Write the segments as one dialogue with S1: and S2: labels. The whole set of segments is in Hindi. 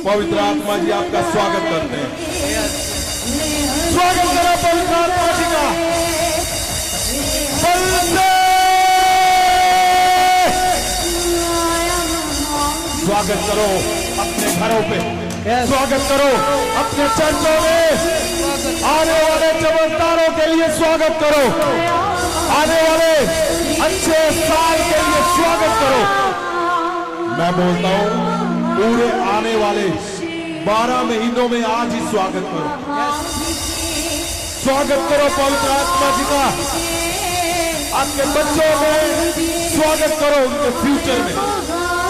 S1: पवित्र आत्मा जी आपका स्वागत करते हैं। स्वागत करो पवित्र आत्मा जी का। स्वागत करो अपने घरों पे, स्वागत करो अपने चर्चों में, आने वाले चमत्कारों के लिए स्वागत करो, आने वाले अच्छे साल के लिए स्वागत करो। मैं बोलता हूं पूरे आने वाले 12 महीनों में आज ही स्वागत करो, स्वागत करो पवित्र आत्मा जी का। आपके बच्चों में स्वागत करो, उनके फ्यूचर में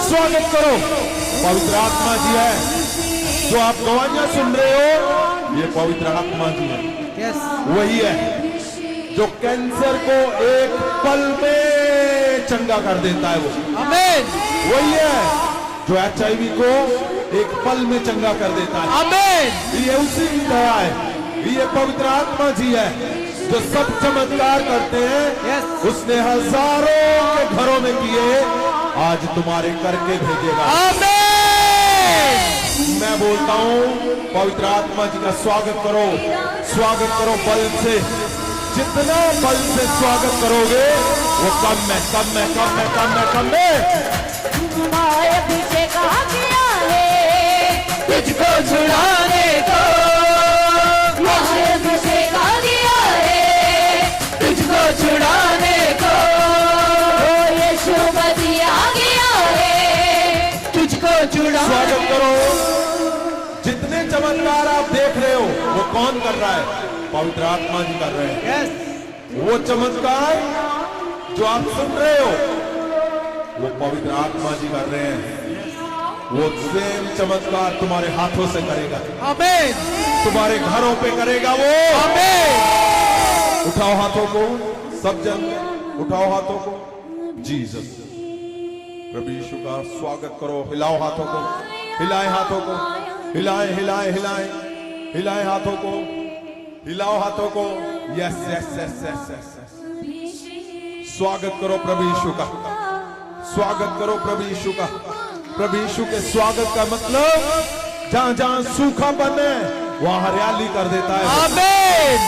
S1: स्वागत करो। पवित्र आत्मा जी है जो आप गवाहियां सुन रहे हो, ये पवित्र आत्मा जी है। वही है जो कैंसर को एक पल में चंगा कर देता है, वो
S2: आमीन।
S1: वही है जो HIV को एक पल में चंगा कर देता है,
S2: आमीन।
S1: ये उसी की दया है। ये पवित्र आत्मा जी है जो सब चमत्कार करते हैं। उसने हजारों के घरों में किए, आज तुम्हारे करके भेजेगा।
S2: आमीन।
S1: मैं बोलता हूं पवित्र आत्मा जी का स्वागत करो, स्वागत करो बल से। जितना बल से स्वागत करोगे वो कम है, कम है, कम है, कम है, कम है।
S3: अभिषेक आ गया है
S2: तुझको छुड़ाने को,
S3: अभिषेक आ गया है
S2: तुझको छुड़ाने को,
S3: यीशु मसीह आ गया है
S2: तुझको छुड़ा।
S1: स्वागत करो। जितने चमत्कार आप देख रहे हो वो कौन कर रहा है? पवित्र आत्मा जी कर रहे हैं। वो चमत्कार जो आप सुन रहे हो वो पवित्र आत्मा जी कर रहे हैं। वो सेम चमत्कार तुम्हारे हाथों से करेगा,
S2: आमीन।
S1: तुम्हारे घरों पे करेगा वो।
S2: आमीन।
S1: उठाओ हाथों को, सब जन उठाओ हाथों को। जीसस प्रभु यीशु का स्वागत करो। हिलाओ हाथों को, हिलाएं हाथों को, हिलाएं, हिलाएं, हिलाएं, हिलाएं हाथों को, हिलाओ हाथों को। Yes yes yes yes yes. स्वागत करो प्रभु यीशु का, स्वागत करो प्रभु यीशु का। प्रभु यीशु के स्वागत का मतलब जहां जहां सूखापन है वहां हरियाली कर देता है।
S2: आमीन।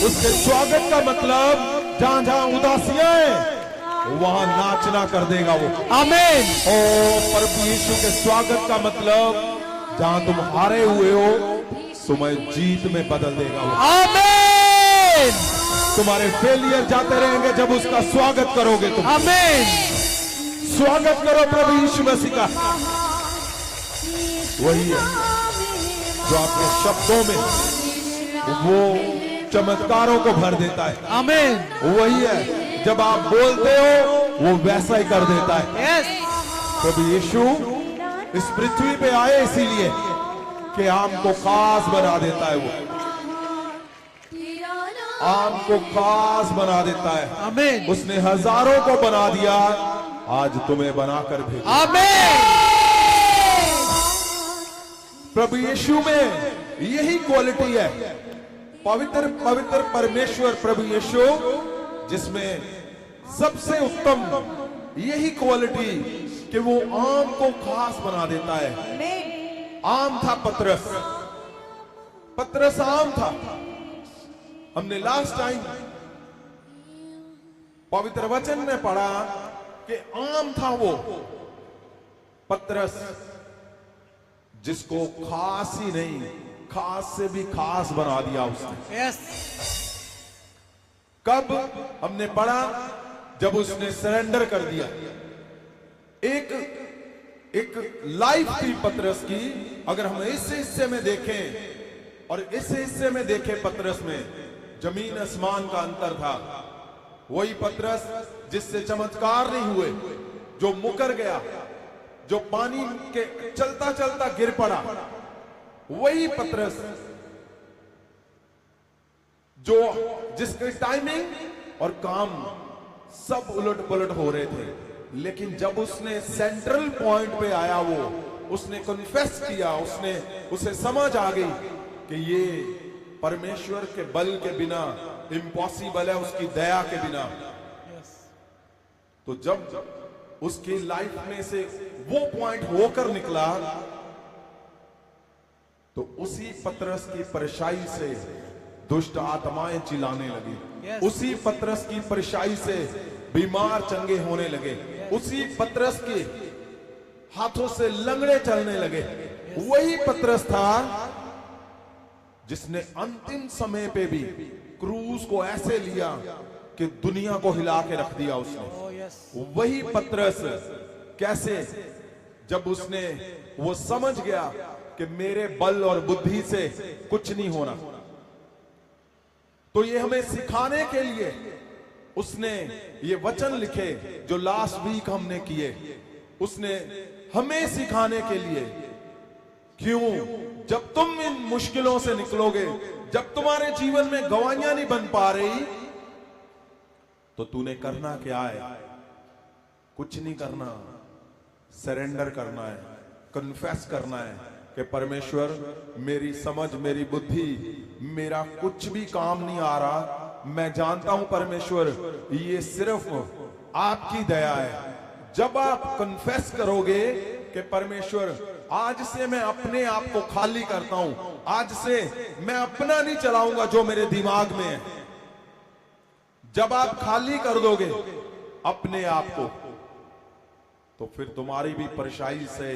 S1: उसके स्वागत का मतलब जहां जहां उदासियां हैं वहां नाचना कर देगा वो।
S2: आमीन।
S1: ओ प्रभु यीशु के स्वागत का मतलब जहां तुम हारे हुए हो तुम्हें जीत में बदल देगा वो।
S2: आमीन।
S1: तुम्हारे फेलियर जाते रहेंगे जब उसका स्वागत करोगे तुम।
S2: आमीन।
S1: स्वागत करो प्रभु यीशु मसीह का। वही है जो आपके शब्दों में वो चमत्कारों को भर देता है।
S2: आमीन।
S1: वही है जब आप बोलते हो वो वैसा ही कर देता है।
S2: यस।
S1: प्रभु यीशु इस पृथ्वी पे आए इसीलिए कि आम को खास बना देता है। वो आम को खास बना देता है।
S2: आमीन।
S1: उसने हजारों को बना दिया, आज तुम्हें बनाकर भेजा।
S2: आमीन।
S1: प्रभु यीशु में यही क्वालिटी है। पवित्र पवित्र परमेश्वर प्रभु यीशु जिसमें सबसे उत्तम यही क्वालिटी कि वो आम को खास बना देता है। आम था पतरस, पतरस आम था। हमने लास्ट टाइम पवित्र वचन में पढ़ा कि आम था वो पतरस जिसको खास ही नहीं खास से भी खास बना दिया उसने।
S2: यस।
S1: कब हमने पढ़ा? जब उसने सरेंडर कर दिया। एक लाइफ थी पतरस की। अगर हम इस हिस्से में देखें और इस हिस्से में देखें पतरस में जमीन आसमान का अंतर था। वही पतरस जिससे चमत्कार नहीं हुए, जो मुकर गया, जो पानी के चलता चलता गिर पड़ा, वही पतरस जो जिसके टाइमिंग और काम सब उलट पुलट हो रहे थे, लेकिन जब उसने सेंट्रल पॉइंट पे आया, वो उसने कन्फेस किया, उसे समझ आ गई कि ये परमेश्वर के बल के बिना इम्पॉसिबल है, उसकी दया के बिना। तो जब उसकी लाइफ में से वो पॉइंट होकर निकला तो उसी पतरस की परछाई से दुष्ट आत्माएं चिल्लाने लगी। उसी पतरस की परछाई से बीमार चंगे होने लगे। उसी पतरस के हाथों से लंगड़े चलने लगे। वही पतरस था जिसने अंतिम समय पे भी क्रूस को ऐसे लिया कि दुनिया को हिला के रख दिया उसने। वही पतरस कैसे, जब उसने वो समझ गया कि मेरे बल और बुद्धि से कुछ नहीं होना, तो ये हमें सिखाने के लिए उसने ये वचन लिखे जो लास्ट वीक हमने किए। उसने हमें सिखाने के लिए, क्यों, जब तुम इन मुश्किलों से निकलोगे, जब तुम्हारे जीवन में गवाहियां नहीं बन पा रही, तो तूने करना क्या है? कुछ नहीं करना, सरेंडर करना है, कन्फेस करना है कि परमेश्वर मेरी समझ, मेरी बुद्धि, मेरा कुछ भी काम नहीं आ रहा। मैं जानता हूं परमेश्वर ये सिर्फ आपकी दया है। जब आप कन्फेस करोगे कि परमेश्वर आज से मैं अपने आप को खाली करता हूं, आज से मैं अपना नहीं चलाऊंगा जो मेरे दिमाग में है, जब आप खाली कर दोगे अपने आप को, तो फिर तुम्हारी भी परछाई से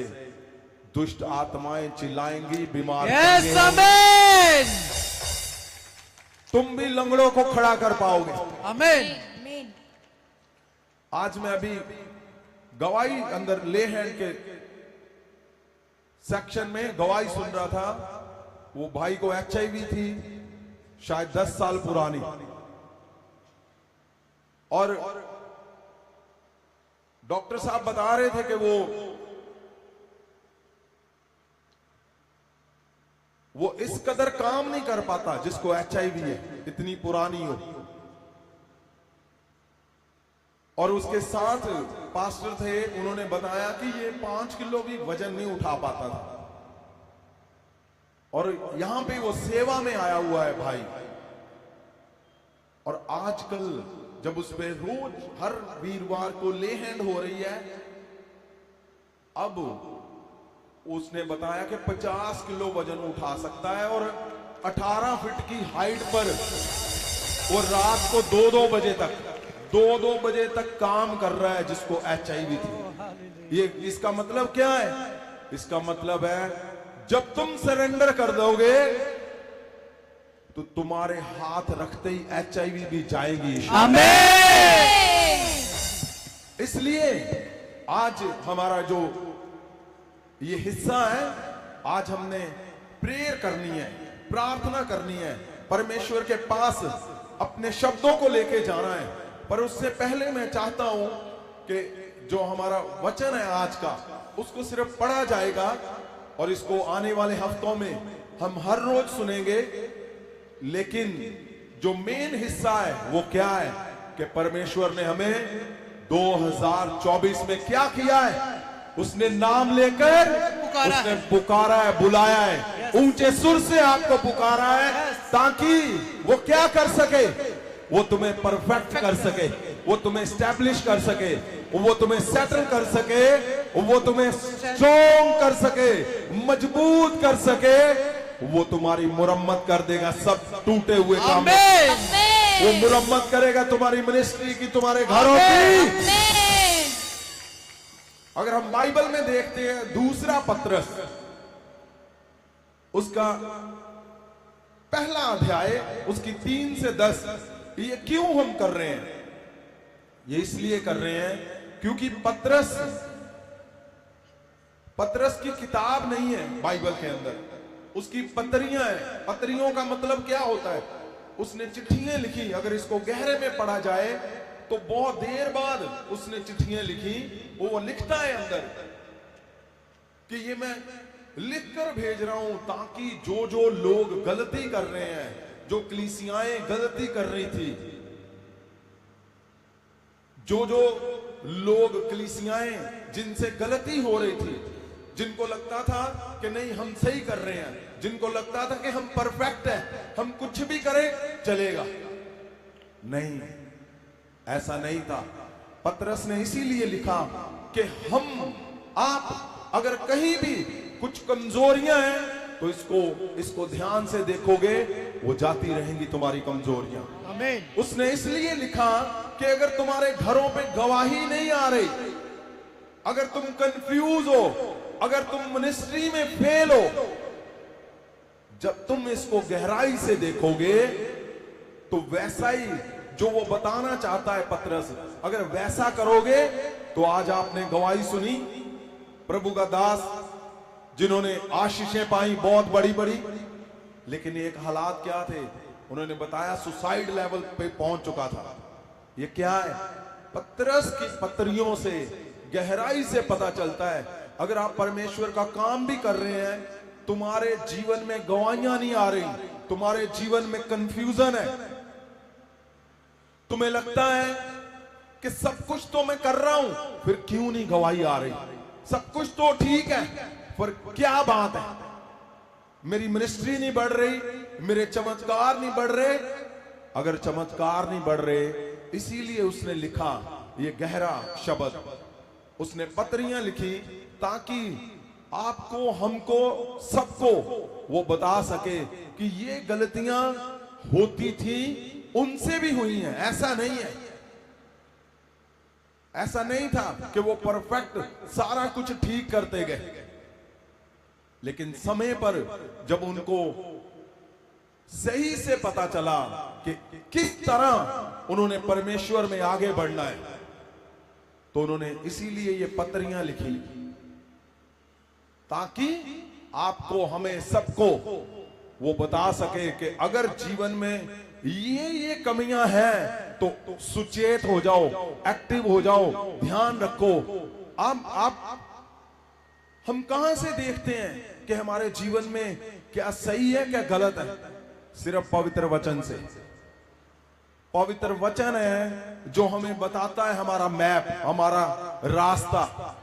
S1: दुष्ट आत्माएं चिल्लाएंगी, बीमार
S2: यस आमीन,
S1: तुम भी लंगड़ों को खड़ा कर पाओगे।
S2: आमीन।
S1: आज मैं अभी गवाही अंदर ले हैंड के सेक्शन में गवाही सुन रहा था। वो भाई को HIV थी, शायद 10 साल पुरानी, और डॉक्टर साहब बता रहे थे कि वो इस कदर काम नहीं कर पाता जिसको HIV है, इतनी पुरानी हो। और उसके साथ पास्टर थे, उन्होंने बताया कि ये 5 किलो भी वजन नहीं उठा पाता था, और यहां पे वो सेवा में आया हुआ है भाई। और आजकल जब उस पे रोज हर वीरवार को ले हैंड हो रही है, अब उसने बताया कि 50 किलो वजन उठा सकता है, और 18 फीट की हाइट पर वो रात को 2-2 बजे तक काम कर रहा है, जिसको HIV थी। ये इसका मतलब क्या है? इसका मतलब है जब तुम सरेंडर कर दोगे तो तुम्हारे हाथ रखते ही HIV भी जाएगी।
S2: आमीन।
S1: इसलिए आज हमारा जो ये हिस्सा है, आज हमने प्रेयर करनी है, प्रार्थना करनी है, परमेश्वर के पास अपने शब्दों को लेके जाना है। पर उससे पहले मैं चाहता हूं कि जो हमारा वचन है आज का, उसको सिर्फ पढ़ा जाएगा और इसको आने वाले हफ्तों में हम हर रोज सुनेंगे। लेकिन जो मेन हिस्सा है वो क्या है कि परमेश्वर ने हमें 2024 में क्या किया है? उसने नाम लेकर उसने पुकारा है, बुलाया है, ऊंचे सुर से आपको पुकारा है, ताकि वो क्या कर सके? वो तुम्हें परफेक्ट कर सके, वो तुम्हें एस्टैब्लिश कर सके, वो तुम्हें सेटल कर सके, वो तुम्हें स्ट्रॉन्ग कर सके, मजबूत कर सके, वो तुम्हारी मुरम्मत कर देगा सब टूटे हुए काम। वो मुरम्मत करेगा तुम्हारी मिनिस्ट्री की, तुम्हारे घरों की। अगर हम बाइबल में देखते हैं दूसरा पत्रस, उसका पहला अध्याय, उसकी 3 से 10, ये क्यों हम कर रहे हैं? ये इसलिए कर रहे हैं क्योंकि पत्रस की किताब नहीं है बाइबल के अंदर, उसकी पत्रियां हैं। पत्रियों का मतलब क्या होता है? उसने चिट्ठियां लिखी। अगर इसको गहरे में पढ़ा जाए तो बहुत देर बाद उसने चिट्ठियां लिखी। वो लिखता है अंदर कि ये मैं लिखकर भेज रहा हूं ताकि जो लोग गलती कर रहे हैं, जो कलीसियाएं गलती कर रही थी, जो लोग कलीसियाएं जिनसे गलती हो रही थी, जिनको लगता था कि नहीं हम सही कर रहे हैं, जिनको लगता था कि हम परफेक्ट हैं, हम कुछ भी करें चलेगा, नहीं, ऐसा नहीं था। पतरस ने इसीलिए लिखा कि आप अगर कहीं भी कुछ कमजोरियां हैं तो इसको ध्यान से देखोगे, वो जाती रहेंगी तुम्हारी कमजोरियां।
S2: आमीन।
S1: उसने इसलिए लिखा कि अगर तुम्हारे घरों पे गवाही नहीं आ रही, अगर तुम कंफ्यूज हो, अगर तुम मिनिस्ट्री में फेल हो, जब तुम इसको गहराई से देखोगे तो वैसा ही जो वो बताना चाहता है पतरस, अगर वैसा करोगे तो आज आपने गवाही सुनी, प्रभु का दास जिन्होंने आशीषें पाई बहुत बड़ी बड़ी, लेकिन एक हालात क्या थे, उन्होंने बताया सुसाइड लेवल पे पहुंच चुका था। ये क्या है? पतरस की पत्रियों से गहराई से पता चलता है, अगर आप परमेश्वर का काम भी कर रहे हैं, तुम्हारे जीवन में गवाहियां नहीं आ रही, तुम्हारे जीवन में कंफ्यूजन है, तुम्हें लगता है कि सब कुछ तो मैं कर रहा हूं, फिर क्यों नहीं गवाही आ रही? सब कुछ तो ठीक है, पर क्या बात है? मेरी मिनिस्ट्री नहीं बढ़ रही, मेरे चमत्कार नहीं बढ़ रहे। अगर चमत्कार नहीं बढ़ रहे, इसीलिए उसने लिखा ये गहरा शब्द, उसने पत्रियां लिखी ताकि आपको, हमको, सबको वो बता सके कि ये गलतियां होती थी, उनसे भी हुई हैं। ऐसा नहीं है, ऐसा नहीं था कि वो परफेक्ट सारा कुछ ठीक करते गए, लेकिन समय पर जब उनको सही से पता चला कि किस तरह उन्होंने परमेश्वर में आगे बढ़ना है, तो उन्होंने इसीलिए ये पत्रियां लिखी ताकि आपको, हमें, सबको वो बता सके कि अगर जीवन में ये कमियां हैं तो सुचेत हो जाओ, एक्टिव हो जाओ, ध्यान रखो। हम कहां से देखते हैं कि हमारे जीवन में क्या सही है क्या गलत है? सिर्फ पवित्र वचन से। पवित्र वचन है जो हमें बताता है हमारा मैप, हमारा रास्ता।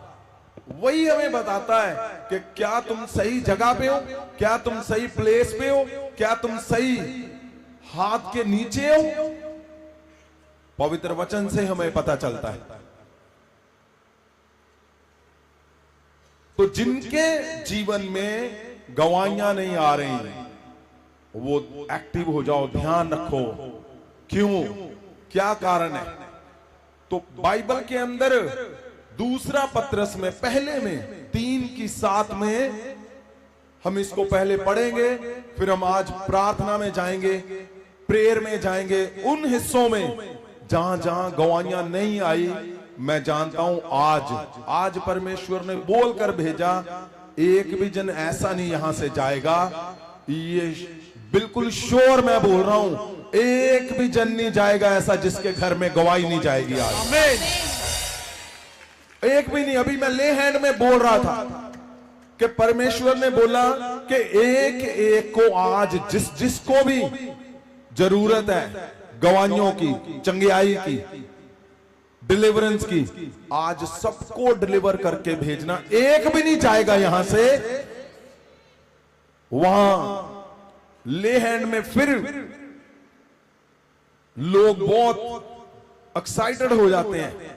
S1: वही हमें बताता है कि क्या तुम सही जगह पे हो, क्या तुम सही प्लेस पे हो, क्या तुम सही हाथ के नीचे हो। पवित्र वचन से हमें पता चलता है। तो जिनके जीवन में गवाहियां नहीं आ रही, वो एक्टिव हो जाओ, ध्यान रखो। क्यों, क्या कारण है? तो बाइबल के अंदर दूसरा पत्रस में, पहले में 3:7 में हम इसको पहले पढ़ेंगे, फिर हम आज प्रार्थना में जाएंगे, प्रेयर में जाएंगे, उन हिस्सों में जहां जहां गवाहियां नहीं आई। मैं जानता हूं आज परमेश्वर ने बोलकर भेजा, एक भी जन ऐसा नहीं यहां से जाएगा, ये बिल्कुल श्योर मैं बोल रहा हूं, एक भी जन नहीं जाएगा ऐसा जिसके घर में गवाही नहीं जाएगी आज।
S2: आमीन।
S1: एक भी नहीं। अभी मैं ले हैंड में बोल रहा था कि परमेश्वर ने बोला कि एक एक को आज जिसको भी जरूरत है गवाहियों की, चंगियाई की, डिलीवरेंस की, आज सबको डिलीवर करके भेजना। एक भी नहीं जाएगा यहां से। वहां ले हैंड में फिर लोग बहुत एक्साइटेड हो जाते हैं,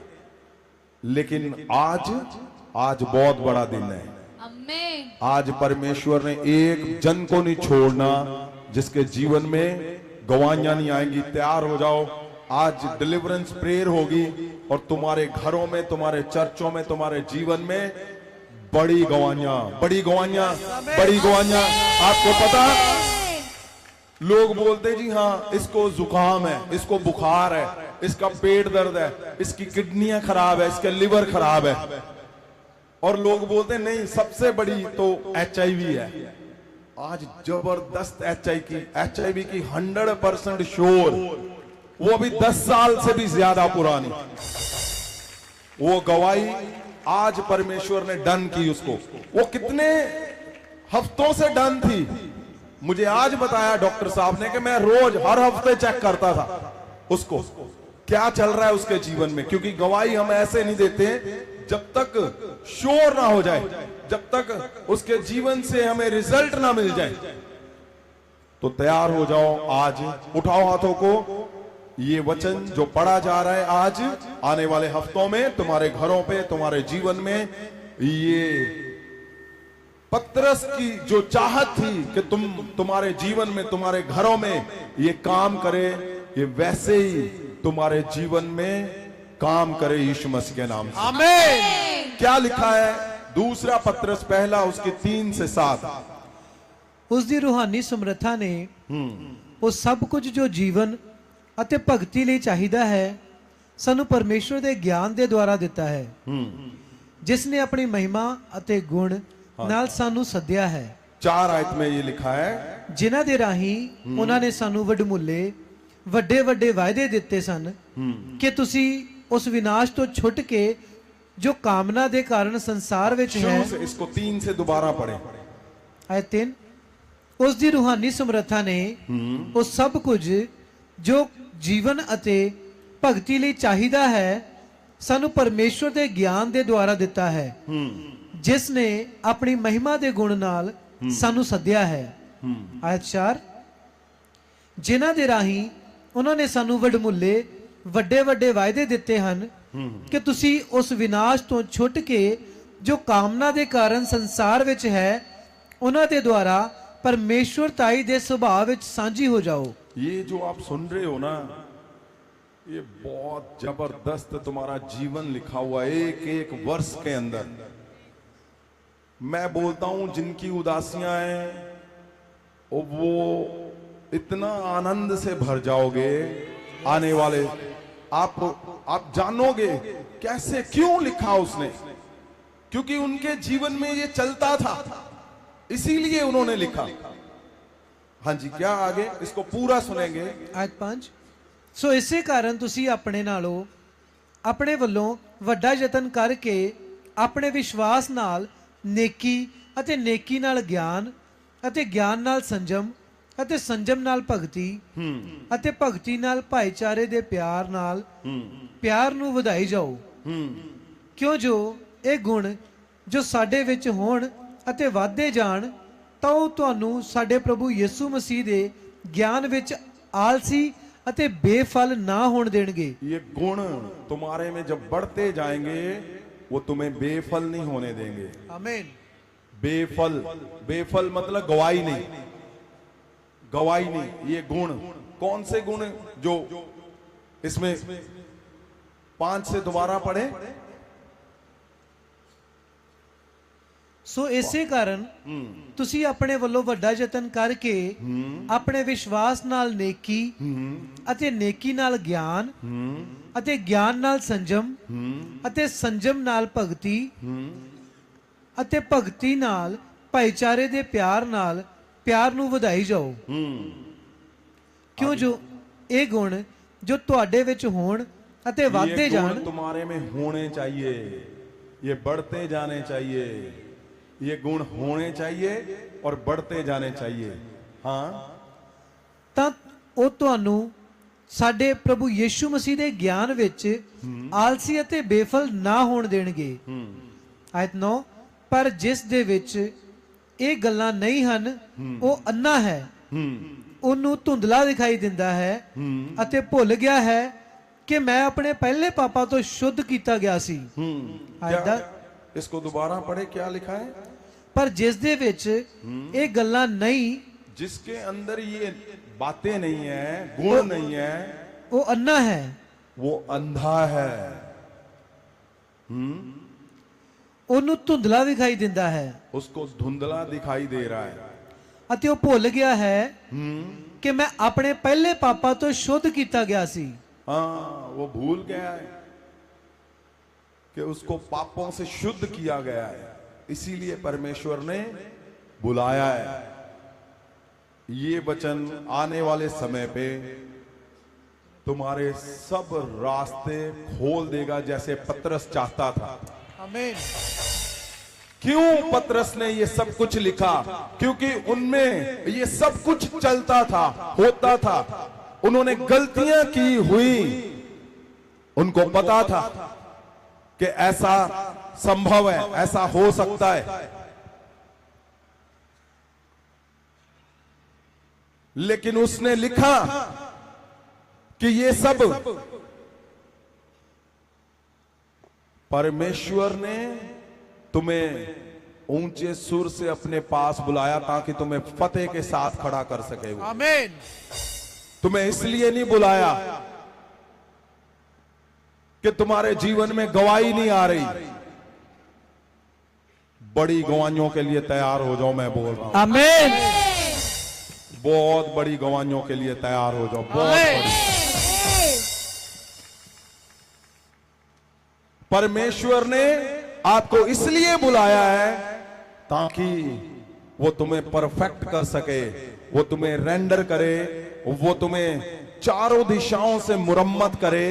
S1: लेकिन आज बहुत बड़ा दिन है।
S3: आमीन।
S1: आज परमेश्वर ने एक जन को नहीं छोड़ना जिसके जीवन में गवाहियां नहीं आएंगी। तैयार हो जाओ, आज डिलीवरेंस प्रेयर होगी और तुम्हारे घरों में, तुम्हारे चर्चों में, तुम्हारे जीवन में बड़ी गवाहियां, बड़ी गवाहियां, बड़ी गवाहियां। आपको पता, लोग बोलते जी हाँ इसको जुकाम है, इसको बुखार है, इसका पेट दर्द है, इसकी किडनियां खराब है, इसका लिवर खराब है, और लोग बोलते नहीं सबसे बड़ी तो HIV है। आज जबरदस्त HIV की 100% श्योर, वो अभी 10 साल से भी ज्यादा पुरानी वो गवाही आज परमेश्वर ने डन की उसको। वो कितने हफ्तों से डन थी, मुझे आज बताया डॉक्टर साहब ने कि मैं रोज हर हफ्ते चेक करता था उसको क्या चल रहा है उसके जीवन में, क्योंकि गवाही हम ऐसे नहीं देते जब तक श्योर ना हो जाए, जब तक उसके जीवन से हमें रिजल्ट ना मिल जाए। तो तैयार हो जाओ, आज उठाओ हाथों को। ये वचन जो पढ़ा जा रहा है आज, आने वाले हफ्तों में तुम्हारे घरों पे, तुम्हारे जीवन में ये पतरस की जो चाहत थी कि तुम्हारे जीवन में, तुम्हारे घरों में ये काम करे, ये वैसे ही तुम्हारे जीवन में काम करे यीशु मसीह के नाम से।
S2: आमीन।
S1: क्या लिखा है? दूसरा पतरस पहला उसकी 3 से 7।
S4: ਉਸ ਦੀ ਰੂਹਾਨੀ ਸਮਰੱਥਾ ਨੇ ਉਹ ਸਭ ਕੁਝ ਜੋ ਜੀਵਨ ਅਤੇ ਭਗਤੀ ਲਈ ਚਾਹੀਦਾ ਹੈ ਸਾਨੂੰ ਪਰਮੇਸ਼ਵਰ ਦੇ ਗਿਆਨ ਦੇ ਦੁਆਰਾ ਦਿੱਤਾ ਹੈ, ਜਿਸ ਨੇ ਆਪਣੀ ਮਹਿਮਾ ਅਤੇ ਗੁਣ ਨਾਲ ਸਾਨੂੰ ਸੱਦਿਆ ਹੈ।
S1: 4 आयत में ये लिखा है,
S4: ਜਿਨ੍ਹਾਂ ਦੇ ਰਾਹੀਂ ਉਹਨਾਂ ਨੇ ਸਾਨੂੰ ਵਡਮੁੱਲੇ ਵੱਡੇ ਵੱਡੇ ਵਾਅਦੇ ਦਿੱਤੇ ਸਨ ਕਿ ਤੁਸੀਂ ਉਸ ਵਿਨਾਸ਼ ਤੋਂ ਛੁੱਟ ਕੇ ਜੋ ਕਾਮਨਾ ਦੇ ਕਾਰਨ ਸੰਸਾਰ ਵਿੱਚ ਹੈ।
S1: शुरू से इसको 3 से दोबारा पढ़े।
S4: ਆਇਤ 3, ਉਸ ਦੀ ਰੂਹਾਨੀ ਸਮਰੱਥਾ ਨੇ ਉਹ ਸਭ ਕੁਝ ਜੋ ਜੀਵਨ ਅਤੇ ਭਗਤੀ ਲਈ ਚਾਹੀਦਾ ਹੈ ਸਾਨੂੰ ਪਰਮੇਸ਼ਵਰ ਦੇ ਗਿਆਨ ਦੇ ਦੁਆਰਾ ਦਿੱਤਾ ਹੈ, ਜਿਸ ਨੇ ਆਪਣੀ ਮਹਿਮਾ ਦੇ ਗੁਣ ਨਾਲ ਸਾਨੂੰ ਸੱਦਿਆ ਹੈ। ਆਇਤ 4, ਜਿਨ੍ਹਾਂ ਦੇ ਰਾਹੀਂ ਉਹਨਾਂ ਨੇ ਸਾਨੂੰ ਵਡਮੁੱਲੇ ਵੱਡੇ ਵੱਡੇ ਵਾਅਦੇ ਦਿੱਤੇ ਹਨ ਕਿ ਤੁਸੀਂ ਉਸ ਵਿਨਾਸ਼ ਤੋਂ ਛੁੱਟ ਕੇ ਜੋ ਕਾਮਨਾ ਦੇ ਕਾਰਨ ਸੰਸਾਰ ਵਿੱਚ ਹੈ ਉਹਨਾਂ ਦੇ ਦੁਆਰਾ परमेश्वरताई दे स्वभाव विच सांझी हो जाओ।
S1: ये जो आप सुन रहे हो ना, ये बहुत जबरदस्त तुम्हारा जीवन लिखा हुआ है एक एक वर्ष के अंदर। मैं बोलता हूं जिनकी उदासियां हैं वो इतना आनंद से भर जाओगे आने वाले। आप जानोगे कैसे, क्यों लिखा उसने, क्योंकि उनके जीवन में ये चलता था, इसीलिए उन्होंने लिखा। हाँ जी, क्या आगे इसको पूरा सुनेंगे।
S4: आयत 5, सो इसे कारण तुसी अपने नालों अपने ਵੱਲੋਂ ਵੱਡਾ ਯਤਨ ਕਰਕੇ ਆਪਣੇ ਵਿਸ਼ਵਾਸ ਨਾਲ ਨੇਕੀ ਅਤੇ ਨੇਕੀ ਨਾਲ ਗਿਆਨ ਅਤੇ ਗਿਆਨ ਨਾਲ ਸੰਜਮ ਅਤੇ ਸੰਜਮ ਨਾਲ ਭਗਤੀ ਅਤੇ ਭਗਤੀ ਨਾਲ ਭਾਈਚਾਰੇ ਦੇ ਪਿਆਰ ਨਾਲ ਪਿਆਰ ਨੂੰ ਵਧਾਈ ਜਾਓ, ਕਿਉਂ ਜੋ ਇਹ ਗੁਣ ਜੋ ਸਾਡੇ ਵਿੱਚ ਹੋਣ ਅਤੇ ਵਾਧੇ ਜਾਣ ਤਾਂ ਉਹ ਤੁਹਾਨੂੰ ਸਾਡੇ ਪ੍ਰਭੂ ਯਿਸੂ ਮਸੀਹ ਦੇ ਗਿਆਨ ਵਿੱਚ ਆਲਸੀ ਅਤੇ ਬੇਫਲ ਨਾ ਹੋਣ ਦੇਣਗੇ।
S1: ये गुण तुम्हारे में जब बढ़ते जाएंगे वो तुम्हें बेफल नहीं होने देंगे।
S4: आमीन।
S1: बेफल, बेफल मतलब गवाही नहीं, गवाही नहीं। ये गुण कौन से गुण जो इसमें 5 से दोबारा पढ़े।
S4: ਸੋ ਇਸੇ ਕਾਰਨ ਤੁਸੀਂ ਆਪਣੇ ਵੱਲੋਂ ਵੱਡਾ ਯਤਨ ਕਰਕੇ ਆਪਣੇ ਵਿਸ਼ਵਾਸ ਨਾਲ ਨੇਕੀ ਅਤੇ ਨੇਕੀ ਨਾਲ ਗਿਆਨ ਅਤੇ ਗਿਆਨ ਨਾਲ ਸੰਜਮ ਅਤੇ ਸੰਜਮ ਨਾਲ ਭਗਤੀ ਅਤੇ ਭਗਤੀ ਨਾਲ ਭਾਈਚਾਰੇ ਦੇ ਪਿਆਰ ਨਾਲ ਪਿਆਰ ਨੂੰ ਵਧਾਈ ਜਾਓ, ਕਿਉਂ ਜੋ ਇਹ ਗੁਣ ਜੋ ਤੁਹਾਡੇ ਵਿੱਚ ਹੋਣ ਅਤੇ ਵਧਦੇ ਜਾਣ।
S1: तुम्हारे में होने चाहिए, ये बढ़ते जाने चाहिए, ये गुण होने चाहिए और बढ़ते जाने चाहिए। हाँ,
S4: ਤਾਂ ਉਹ ਤੁਹਾਨੂੰ ਸਾਡੇ ਪ੍ਰਭੂ ਯਿਸੂ ਮਸੀਹ ਦੇ ਗਿਆਨ ਵਿੱਚ ਆਲਸੀ ਅਤੇ ਬੇਫਲ ਨਾ ਹੋਣ ਦੇਣਗੇ। ਆਇਤ 9, ਪਰ ਜਿਸ ਦੇ ਵਿੱਚ ਇਹ ਗੱਲਾਂ ਨਹੀਂ ਹਨ ਉਹ ਅੰਨਾ ਹੈ, ਉਹਨੂੰ ਧੁੰਦਲਾ ਦਿਖਾਈ ਦਿੰਦਾ ਹੈ ਅਤੇ ਭੁੱਲ ਗਿਆ ਹੈ ਕਿ ਮੈਂ ਆਪਣੇ ਪਹਿਲੇ ਪਾਪਾਂ ਤੋਂ ਸ਼ੁੱਧ ਕੀਤਾ ਗਿਆ ਸੀ। ਆਇਤ 10,
S1: इसको दोबारा पढ़े। क्या लिखा है?
S4: पर जिस दे विच ये गल्लां नहीं,
S1: जिसके अंदर ये बातें नहीं है, गुण नहीं है,
S4: वो अन्ना है,
S1: वो अंधा है।
S4: ਉਹਨੂੰ ਧੁੰਦਲਾ ਦਿਖਾਈ ਦਿੰਦਾ ਹੈ,
S1: उसको धुंधला दिखाई दे रहा है
S4: ਅਤੇ ਉਹ ਭੁੱਲ ਗਿਆ ਹੈ ਕਿ मैं अपने पहले पापा तो शुद्ध किया गया सी।
S1: हाँ, वो भूल गया है कि उसको पापों से शुद्ध किया गया है, इसीलिए परमेश्वर ने बुलाया है। ये वचन आने वाले समय पे तुम्हारे सब रास्ते खोल देगा, जैसे पतरस चाहता था।
S4: आमीन।
S1: क्यों पतरस ने ये सब कुछ लिखा? क्योंकि उनमें ये सब कुछ चलता था, होता था। उन्होंने गलतियां की हुई, उनको पता था कि ऐसा संभव है, ऐसा हो सकता है, लेकिन उसने लिखा कि ये सब परमेश्वर ने तुम्हें ऊंचे सुर से अपने पास बुलाया ताकि तुम्हें फतेह के साथ खड़ा कर सके वो।
S2: आमीन।
S1: तुम्हें इसलिए नहीं बुलाया कि तुम्हारे जीवन में गवाही नहीं आ रही। बड़ी गवाहियों के लिए तैयार हो जाओ, मैं बोल रहा हूं।
S4: आमीन।
S1: बहुत बड़ी गवाहियों के लिए तैयार हो जाओ, बहुत
S2: आमीन।
S1: बड़ी। परमेश्वर ने आपको इसलिए बुलाया है ताकि वो तुम्हें परफेक्ट कर सके, वो तुम्हें रेंडर करे, वो तुम्हें चारों दिशाओं से मुरम्मत करे,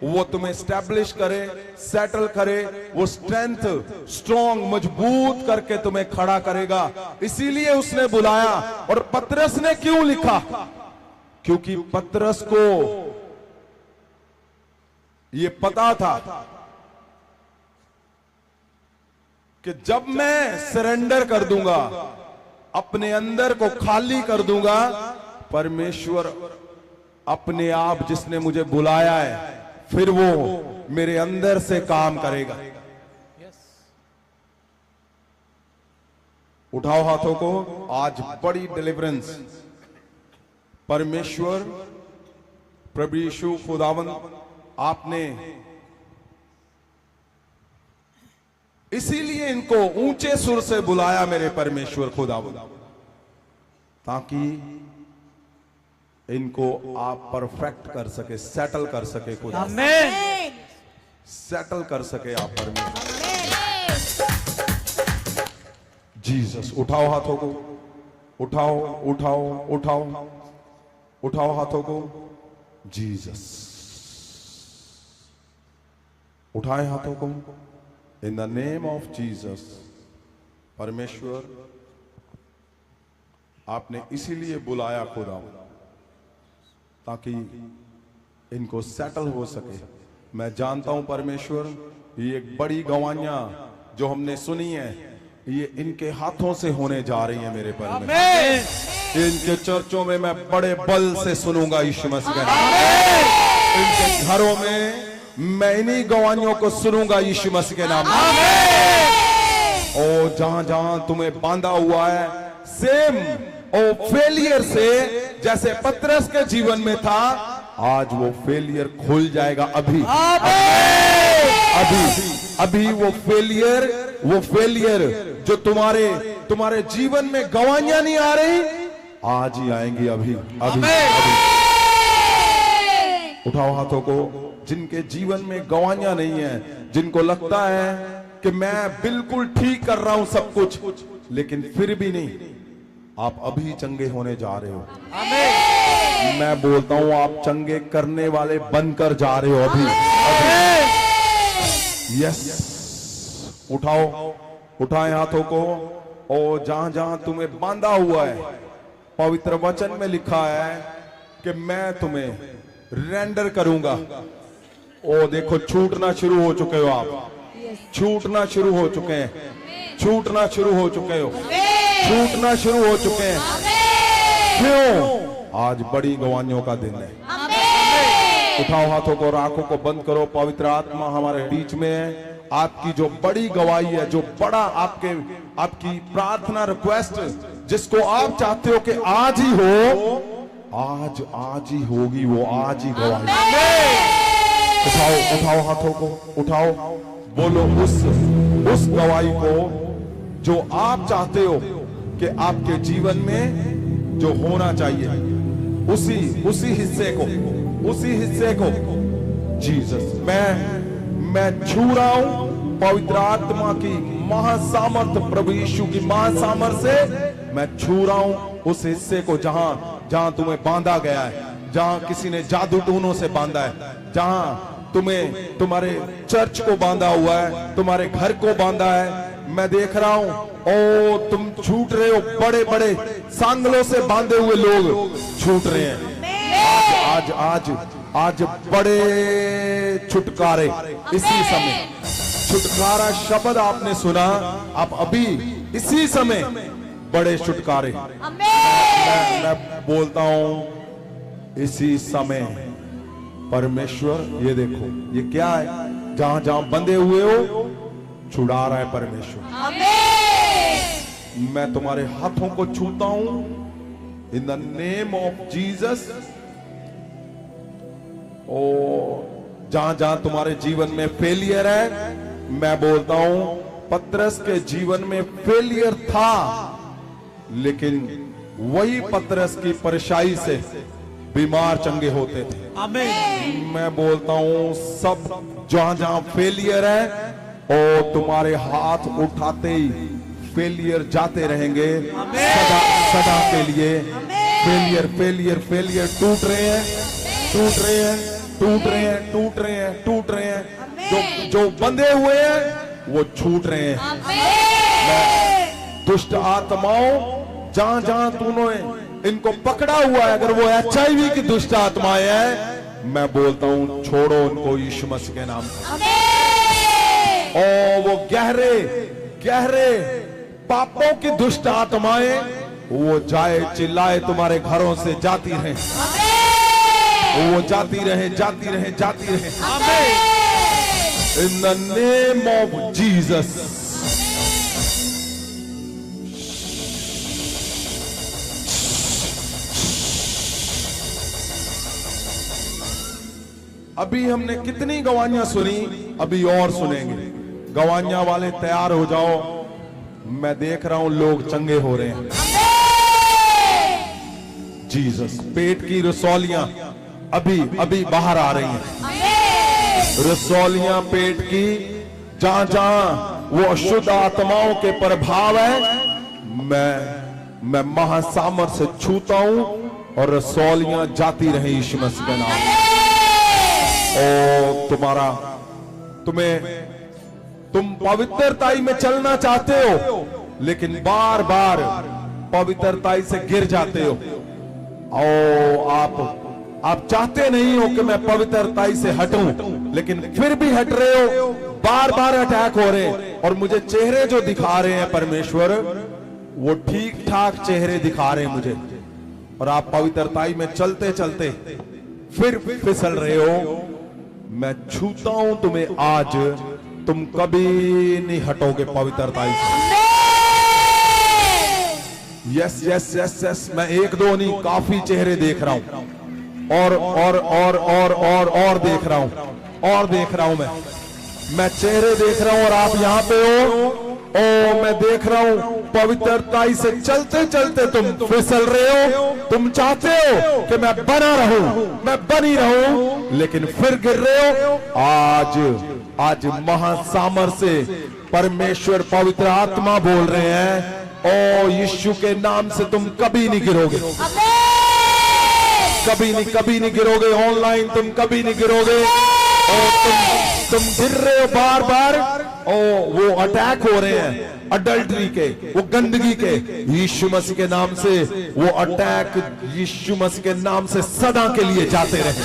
S1: वो तुम्हें स्टैब्लिश करे, सेटल करे, वो स्ट्रेंथ स्ट्रॉन्ग मजबूत करके तुम्हें खड़ा करेगा। इसीलिए उसने बुलाया। और पतरस ने क्यों लिखा? क्योंकि पतरस को ये पता था कि जब मैं सरेंडर कर दूंगा, अपने अंदर को खाली कर दूंगा, परमेश्वर अपने आप जिसने मुझे बुलाया है फिर वो मेरे अंदर से काम करेगा। उठाओ हाथों को। आज बड़ी डिलीवरेंस परमेश्वर प्रभु यीशु खुदावंद आपने इसीलिए इनको ऊंचे सुर से बुलाया, मेरे परमेश्वर खुदावंद, ताकि इनको आप परफेक्ट कर सके, सेटल कर सके खुदा,
S4: आमीन।
S1: सेटल कर सके आप परमेश्वर। जीसस। उठाओ हाथों को, उठाओ उठाओ उठाओ उठाओ हाथों को। जीसस। उठाए हाथों को। इन द नेम ऑफ जीसस। परमेश्वर आपने इसीलिए बुलाया खुदा, ताकि इनको सेटल हो सके। मैं जानता हूं परमेश्वर, ये एक बड़ी गवाहियां जो हमने सुनी है, ये इनके हाथों से होने जा रही है मेरे परमेश्वर।
S2: आमीन।
S1: इनके चर्चों में मैं बड़े बल से सुनूंगा यीशु मसीह के नाम। इनके घरों में मैं इन्हीं गवाहियों को सुनूंगा यीशु मसीह के नाम। ओ जहां जहां तुम्हें बांधा हुआ है, सेम ओ फेलियर से जैसे पतरस के जीवन में था, आज वो फेलियर खुल जाएगा। अभी अभी अभी वो फेलियर जो तुम्हारे जीवन में गवाहियां नहीं आ रही, आज ही आएंगी। अभी अभी अभी। उठाओ हाथों को। जिनके जीवन में गवाहियां नहीं है, जिनको लगता है कि मैं बिल्कुल ठीक कर रहा हूं सब कुछ, लेकिन फिर भी नहीं, आप अभी चंगे होने जा रहे हो। मैं बोलता हूं आप चंगे करने वाले बनकर जा रहे हो अभी। यस। उठाओ, उठाए हाथों को। और जहां जहां तुम्हें बांधा हुआ है, पवित्र वचन में लिखा है कि मैं तुम्हें रेंडर करूंगा। ओ देखो, छूटना शुरू हो चुके हो आप, छूटना शुरू हो चुके हैं, छूटना शुरू हो चुके हो, छूटना शुरू हो चुके हैं। क्यों? आज बड़ी गवाहियों का दिन है। उठाओ हाथों को और आंखों को बंद करो। पवित्र आत्मा हमारे बीच में है। आपकी जो बड़ी गवाही है, जो बड़ा आपकी प्रार्थना रिक्वेस्ट जिसको आप चाहते हो कि आज ही हो, आज ही होगी, वो आज ही गवाही। उठाओ हाथों को, उठाओ, बोलो उस गवाही को जो आप चाहते हो कि आपके जीवन में जो होना चाहिए, उसी हिस्से को जीसस मैं छू रहा हूं। पवित्र आत्मा की महासामर्थ, प्रभु यीशु की महासामर्थ से मैं छू रहा हूं उस हिस्से को जहां तुम्हें बांधा गया है, जहां किसी ने जादू टूनों से बांधा है, जहां तुम्हारे चर्च को बांधा हुआ है, तुम्हारे घर को बांधा है। मैं देख रहा हूं, ओ तुम छूट रहे हो। बड़े बड़े सांगलों से बांधे हुए लोग छूट रहे हैं। आज बड़े छुटकारे इसी समय। छुटकारा शब्द आपने सुना, आप अभी इसी समय बड़े छुटकारे। मैं बोलता हूं इसी समय परमेश्वर, ये देखो, ये क्या है? जहां जहां बंधे हुए हो, छुड़ा रहा है परमेश्वर। मैं तुम्हारे हाथों को छूता हूं in the name of Jesus. ओ जहां जहां तुम्हारे जीवन में फेलियर है, मैं बोलता हूं पतरस के जीवन में फेलियर था, लेकिन वही पतरस की परछाई से बीमार चंगे होते थे।
S4: आमीन।
S1: मैं बोलता हूं सब जहां जहां फेलियर है, और तुम्हारे हाथ उठाते ही फेलियर जाते रहेंगे सदा सदा के लिए। फेलियर फेलियर फेलियर टूट रहे हैं, टूट रहे हैं, टूट रहे हैं, टूट रहे हैं, टूट रहे हैं। जो बंधे हुए हैं वो छूट रहे हैं। दुष्ट आत्माओं जहां जहां तूने इनको पकड़ा हुआ है, अगर वो HIV की दुष्ट आत्माएं हैं, मैं बोलता हूं छोड़ो उनको यीशु मसीह के नाम से। और वो गहरे गहरे पापों की दुष्ट आत्माएं वो जाए चिल्लाए तुम्हारे घरों से जाती रहे, वो जाती रहे, जाती रहे, जाती रहे। इन द नेम ऑफ जीसस। अभी हमने कितनी गवाहियां सुनी, अभी और सुनेंगे। गवाहियां वाले तैयार हो जाओ, मैं देख रहा हूं लोग चंगे हो रहे हैं। जीसस। पेट की रसौलियां अभी अभी बाहर आ रही हैं। रसौलियां पेट की, जहां जहां वो अशुद्ध आत्माओं के प्रभाव है, मैं महासामर्थ से छूता हूं और रसौलियां जाती रहे यीशु मसीह के नाम में। तुम पवित्रताई में चलना चाहते हो, लेकिन बार बार पवित्रताई से गिर जाते हो। आप चाहते नहीं हो कि मैं पवित्रताई से हटूं, लेकिन फिर भी हट रहे हो, बार बार अटैक हो रहे हैं। और मुझे चेहरे जो दिखा रहे हैं परमेश्वर, वो ठीक ठाक चेहरे दिखा रहे हैं मुझे, और आप पवित्रताई में चलते चलते फिर फिसल रहे हो। मैं छूता हूं तुम्हें आज, तुम कभी नहीं हटोगे पवित्रताई से। Yes yes yes yes. मैं एक दो नहीं, काफी चेहरे देख रहा हूं, और देख रहा हूं, और देख रहा हूं। मैं चेहरे देख रहा हूं, और आप यहां पे हो। ओ मैं देख रहा हूं पवित्रताई से चलते चलते तुम फिसल रहे हो। तुम चाहते हो कि मैं बना रहूं, मैं बनी रहूं, लेकिन फिर गिर रहे हो। आज महासामर्थ से परमेश्वर पवित्र आत्मा बोल रहे हैं, ओ यीशु के नाम से तुम कभी नहीं गिरोगे, कभी नहीं, कभी नहीं गिरोगे। ऑनलाइन तुम कभी नहीं गिरोगे। और तुम गिर रहे हो बार बार। ओ वो अटैक हो रहे हैं अडल्ट्री के, वो गंदगी के, यीशु मसीह के नाम से वो अटैक यीशु मसीह के नाम से सदा के लिए जाते रहे।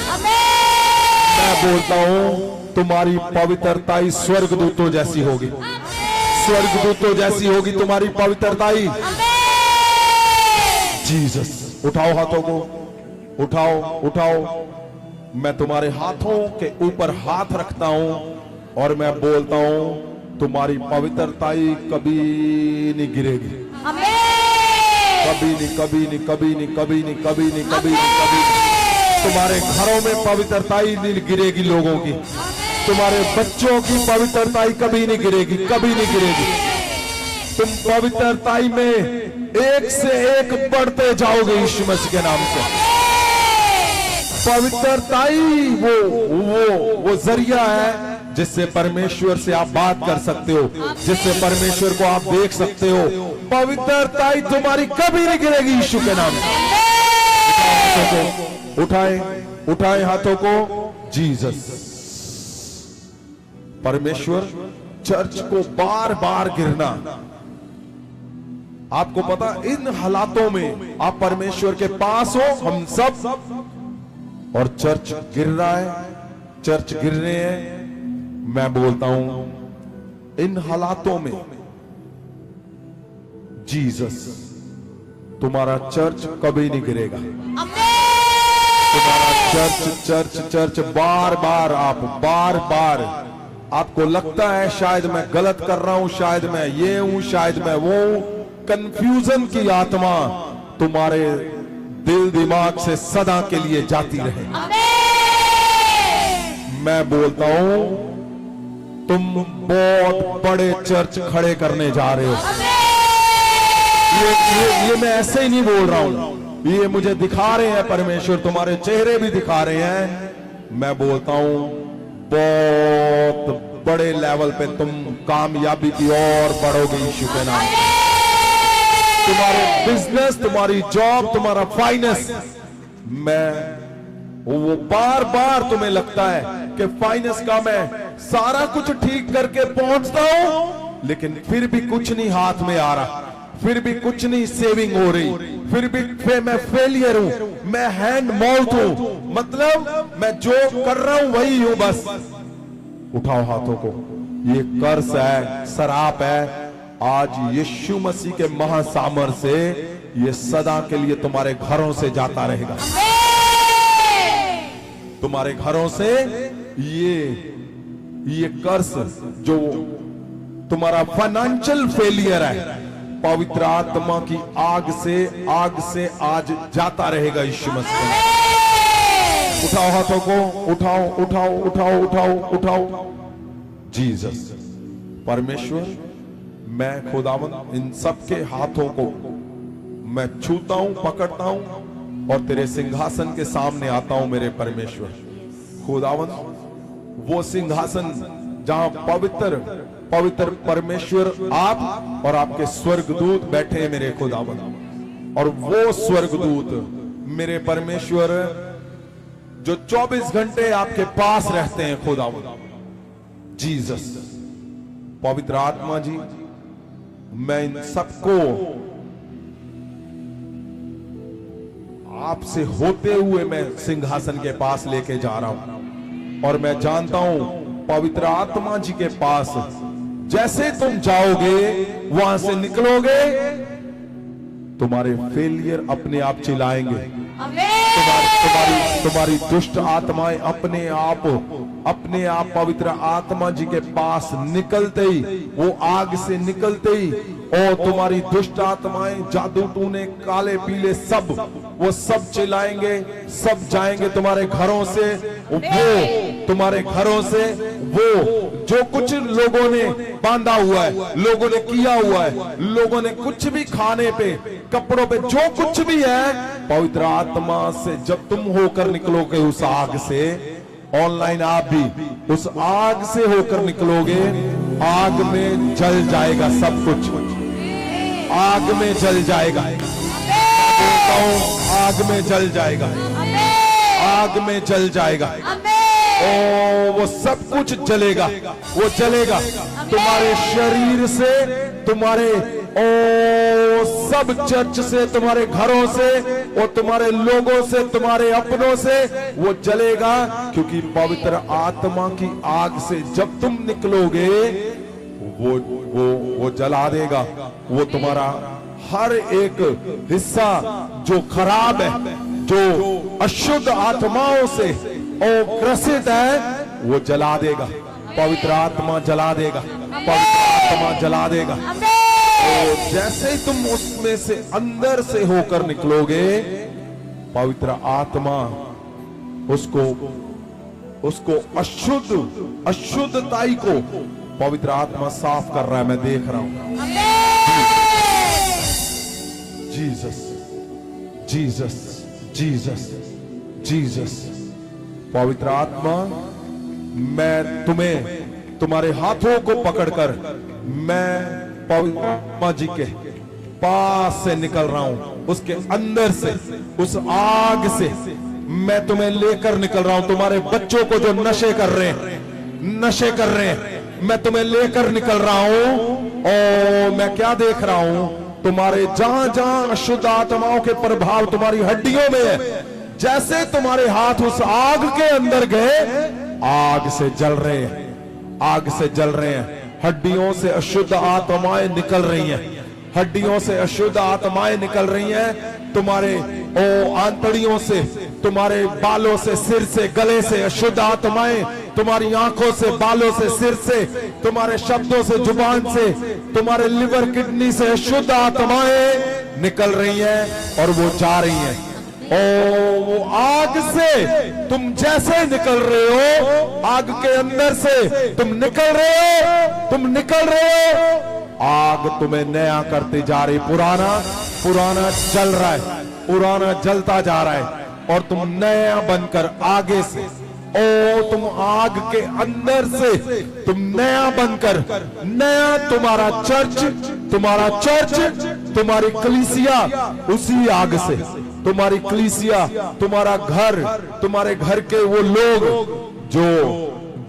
S1: मैं बोलता हूं तुम्हारी पवित्रताई स्वर्गदूतों जैसी होगी, स्वर्गदूतों जैसी होगी तुम्हारी पवित्रताई। जीसस। उठाओ हाथों को, उठाओ उठाओ। मैं तुम्हारे हाथों के ऊपर हाथ रखता हूं और मैं बोलता हूं तुम्हारी पवित्रताई कभी नहीं गिरेगी, कभी नहीं, कभी नहीं, कभी नहीं, कभी नहीं, कभी नहीं, कभी नहीं, कभी नहीं। तुम्हारे घरों में पवित्रताई नहीं गिरेगी लोगों की, तुम्हारे बच्चों की पवित्रताई कभी नहीं गिरेगी, कभी नहीं गिरेगी। तुम पवित्रताई में एक से एक बढ़ते जाओगे यीशु मसीह के नाम से। पवित्रताई वो जरिया है जिससे परमेश्वर से आप बात कर सकते हो, जिससे परमेश्वर को आप देख सकते हो। पवित्रताई तुम्हारी कभी नहीं गिरेगी यीशु के नाम से। उठाए उठाए हाथों को। जीसस। परमेश्वर चर्च को बार बार गिरना, आपको पता, इन हालातों में आप परमेश्वर के पास हो, हम सब, और चर्च गिर रहा है, चर्च गिर रहे हैं। मैं बोलता हूं इन हालातों में जीसस, तुम्हारा चर्च कभी नहीं गिरेगा। तुम्हारा चर्च चर्च चर्च बार बार आपको लगता है शायद मैं गलत कर रहा हूं, शायद मैं ये हूं, शायद मैं वो हूं, कंफ्यूजन की आत्मा तुम्हारे दिल दिमाग से सदा के लिए जाती रहे। मैं बोलता हूं तुम बहुत बड़े चर्च खड़े करने जा रहे हो। ये मैं ऐसे ही नहीं बोल रहा हूं, ये मुझे दिखा रहे हैं परमेश्वर, तुम्हारे चेहरे भी दिखा रहे हैं। मैं बोलता हूं बहुत बड़े लेवल पे तुम कामयाबी की ओर बढ़ोगे यीशु के नाम। तुम्हारे बिजनेस, तुम्हारी जॉब, तुम्हारा फाइनेंस, मैं वो बार बार तुम्हें लगता है कि फाइनेंस का मैं सारा कुछ ठीक करके पहुंचता हूं, लेकिन फिर भी कुछ नहीं हाथ में आ रहा, फिर भी कुछ नहीं सेविंग हो रही, फिर भी मैं फेलियर हूं, मैं हैंड माउथ हूं, मतलब मैं जो कर रहा हूं वही हूं बस। उठाओ हाथों को, ये कर्ज है, शराप है, आज यीशु मसीह के महासामर्थ से ये सदा के लिए तुम्हारे घरों से जाता रहेगा। तुम्हारे घरों से ये कर्ज जो तुम्हारा फाइनेंशियल फेलियर है, पवित्र आत्मा की आग से आज जाता रहेगा यीशु मसीह। उठाओ हाथों को, उठाओ उठाओ उठाओ उठाओ उठाओ। जीसस, परमेश्वर, मैं खुदावंद इन सबके हाथों को मैं छूता हूं, पकड़ता हूं और तेरे सिंहासन के सामने आता हूं मेरे परमेश्वर। खुदावंद वो सिंहासन जहां पवित्र पवित्र परमेश्वर आप और आपके स्वर्गदूत बैठे हैं मेरे खुदावंद, और वो स्वर्गदूत मेरे परमेश्वर जो 24 घंटे आपके पास रहते हैं खुदावंद। जीसस, पवित्र आत्मा जी, मैं इन सबको आपसे होते हुए मैं सिंहासन के पास लेके जा रहा हूं, और मैं जानता हूं पवित्र आत्मा जी के पास जैसे तुम जाओगे, वहां से निकलोगे, तुम्हारे फेलियर अपने आप चिल्लाएंगे, तुम्हारी दुष्ट आत्माएं अपने आप पवित्र आत्मा जी के पास निकलते ही, वो आग से निकलते ही, और तुम्हारी दुष्ट आत्माएं, जादू टूने, काले पीले, सब वो सब चिल्लाएंगे, सब जाएंगे तुम्हारे घरों से। वो तुम्हारे घरों से वो जो कुछ लोगों ने बांधा हुआ है, लोगों ने किया हुआ है, लोगों ने कुछ भी खाने पे, कपड़ों पे, जो कुछ भी है, पवित्र आत्मा से जब तुम होकर निकलोगे उस आग से, ऑनलाइन आप भी उस आग से होकर निकलोगे, आग में जल जाएगा सब कुछ, आग में जल जाएगा, आग में जल जाएगा, आग में जल जाएगा, ओ वो सब कुछ जलेगा, वो जलेगा तुम्हारे शरीर से, तुम्हारे ओ सब चर्च से, तुम्हारे घरों से, और तुम्हारे लोगों से, तुम्हारे अपनों से वो जलेगा, क्योंकि पवित्र आत्मा की आग से जब तुम निकलोगे वो जला देगा। वो तुम्हारा हर एक हिस्सा जो खराब है, जो अशुद्ध आत्माओं से ग्रसित है, वो जला देगा। पवित्र आत्मा जला देगा, पवित्र आत्मा जला देगा। तो जैसे ही तुम उसमें से अंदर से होकर निकलोगे, पवित्र आत्मा उसको अशुद्धताई को पवित्र आत्मा साफ कर रहा है, मैं देख रहा हूं। जीसस, जीसस, जीसस, जीसस, पवित्र आत्मा, मैं तुम्हें तुम्हारे हाथों को पकड़कर मैं पवित्र आत्मा जी के पास से निकल रहा हूं, उसके अंदर से, उस आग से मैं तुम्हें लेकर निकल रहा हूं। तुम्हारे बच्चों को जो नशे कर रहे हैं, मैं तुम्हें लेकर निकल रहा हूं। और मैं क्या देख रहा हूं, तुम्हारे जहां जहां अशुद्ध आत्माओं के प्रभाव तुम्हारी हड्डियों में है, जैसे तुम्हारे हाथ उस आग के अंदर गए, आग से जल रहे हैं, आग से जल रहे हैं। हड्डियों से अशुद्ध आत्माएं निकल रही हैं, हड्डियों से अशुद्ध आत्माएं निकल रही हैं। तुम्हारे आंतड़ियों से, तुम्हारे बालों से, सिर से, गले से अशुद्ध आत्माएं तुम्हारी आंखों से, बालों से, सिर से, तुम्हारे शब्दों से, जुबान से, तुम्हारे लिवर, किडनी से शुद्ध आत्माएं निकल रही हैं और वो जा रही हैं। ओ वो आग से तुम जैसे निकल रहे हो, आग के अंदर से तुम निकल रहे हो, तुम निकल रहे हो, आग तुम्हें नया करते जा रही। पुराना जल रहा है, पुराना जलता जा रहा है और तुम नया बनकर आगे से, ओ तुम आग के अंदर से तुम नया बनकर, नया तुम्हारा चर्च, तुम्हारी कलीसिया उसी आग से, तुम्हारी कलीसिया, तुम्हारा घर, तुम्हारे घर के वो लोग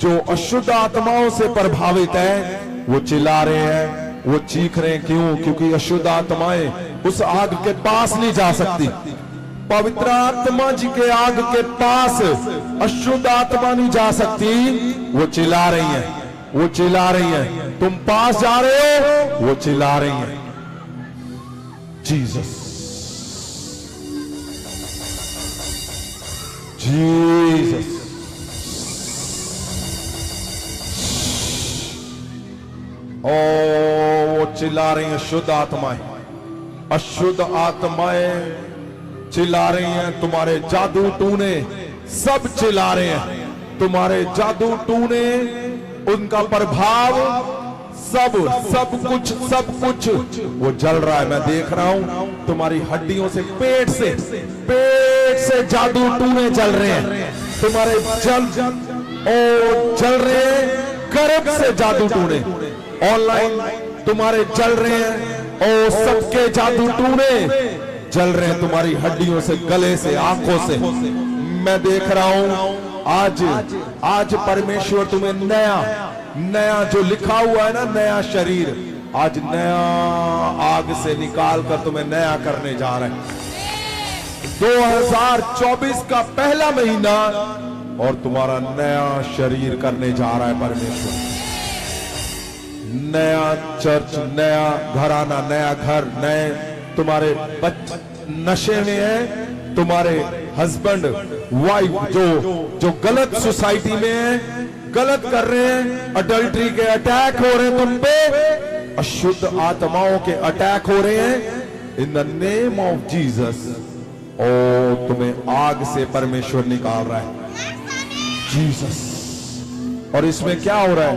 S1: जो अशुद्ध आत्माओं से प्रभावित हैं, वो चिल्ला रहे हैं, वो चीख रहे हैं। क्यों? क्योंकि अशुद्ध आत्माएं उस आग के पास नहीं जा सकती। पवित्र आत्मा जी के आग के पास अशुद्ध आत्मा नहीं जा सकती। वो चिल्ला रही है, वो चिल्ला रही है, तुम पास जा रहे हो, वो चिल्ला रही है। जीसस, जीसस, ओ वो चिल्ला रही है। शुद्ध आत्माएं, अशुद्ध आत्माएं चिल्ला रही हैं। तुम्हारे जादू टूने सब चिल्ला रहे हैं। तुम्हारे जादू टूने, उनका प्रभाव, सब कुछ वो जल रहा है। मैं देख रहा हूं तुम्हारी हड्डियों से, पेट से जादू टूने जल रहे हैं। तुम्हारे जल रहे हैं। गर्भ से जादू टूने ऑनलाइन तुम्हारे जल रहे हैं और सबके जादू टूने जल रहे हैं तुम्हारी हड्डियों से, गले से, आंखों से। मैं देख रहा हूं आज परमेश्वर तुम्हें नया जो लिखा हुआ है ना, नया शरीर, आज नया आग से निकाल कर तुम्हें नया करने जा रहे हैं। 2024 का पहला महीना और तुम्हारा नया शरीर करने जा रहा है परमेश्वर। नया चर्च, नया घराना, नया घर, नए तुम्हारे बच्चे नशे में है, तुम्हारे हस्बैंड वाइफ जो गलत सोसाइटी में है, गलत कर रहे हैं, अडल्ट्री के अटैक हो रहे हैं तुम पे, अशुद्ध आत्माओं के अटैक हो रहे हैं। In the name of Jesus, ओ तुम्हें आग से परमेश्वर निकाल रहा है। जीसस। और इसमें क्या हो रहा है?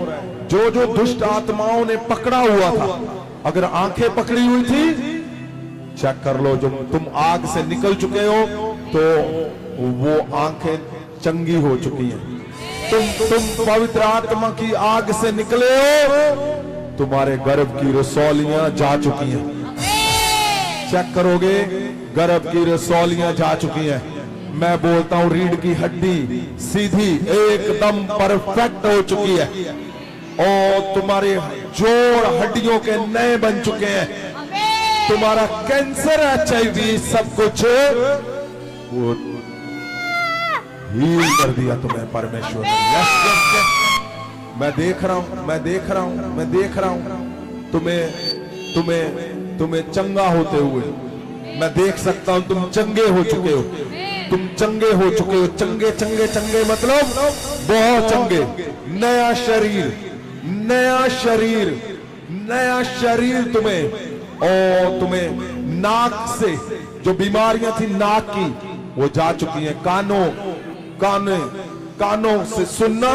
S1: जो दुष्ट आत्माओं ने पकड़ा हुआ था, अगर आंखें पकड़ी हुई थी, चेक कर लो, जो तुम आग से निकल चुके हो तो वो आंखें चंगी हो चुकी हैं। तुम पवित्र आत्मा की आग से निकले हो, तुम्हारे गर्भ की रसौलियां जा चुकी हैं। चेक करोगे, गर्भ की रसौलियां जा चुकी हैं। मैं बोलता हूं रीढ़ की हड्डी सीधी एकदम परफेक्ट हो चुकी है और तुम्हारे जोड़ हड्डियों के नए बन चुके हैं। तुम्हारा कैंसर, HIV, सब कुछ वो हील कर दिया तुम्हें परमेश्वर ने। यस यस यस, मैं देख रहा हूं तुम्हें चंगा होते हुए। मैं देख सकता हूं तुम चंगे हो चुके हो, चंगे मतलब बहुत चंगे। नया शरीर तुम्हें, और तुम्हें नाक से जो बीमारियां थी नाक की, वो जा चुकी हैं। कानों से सुनना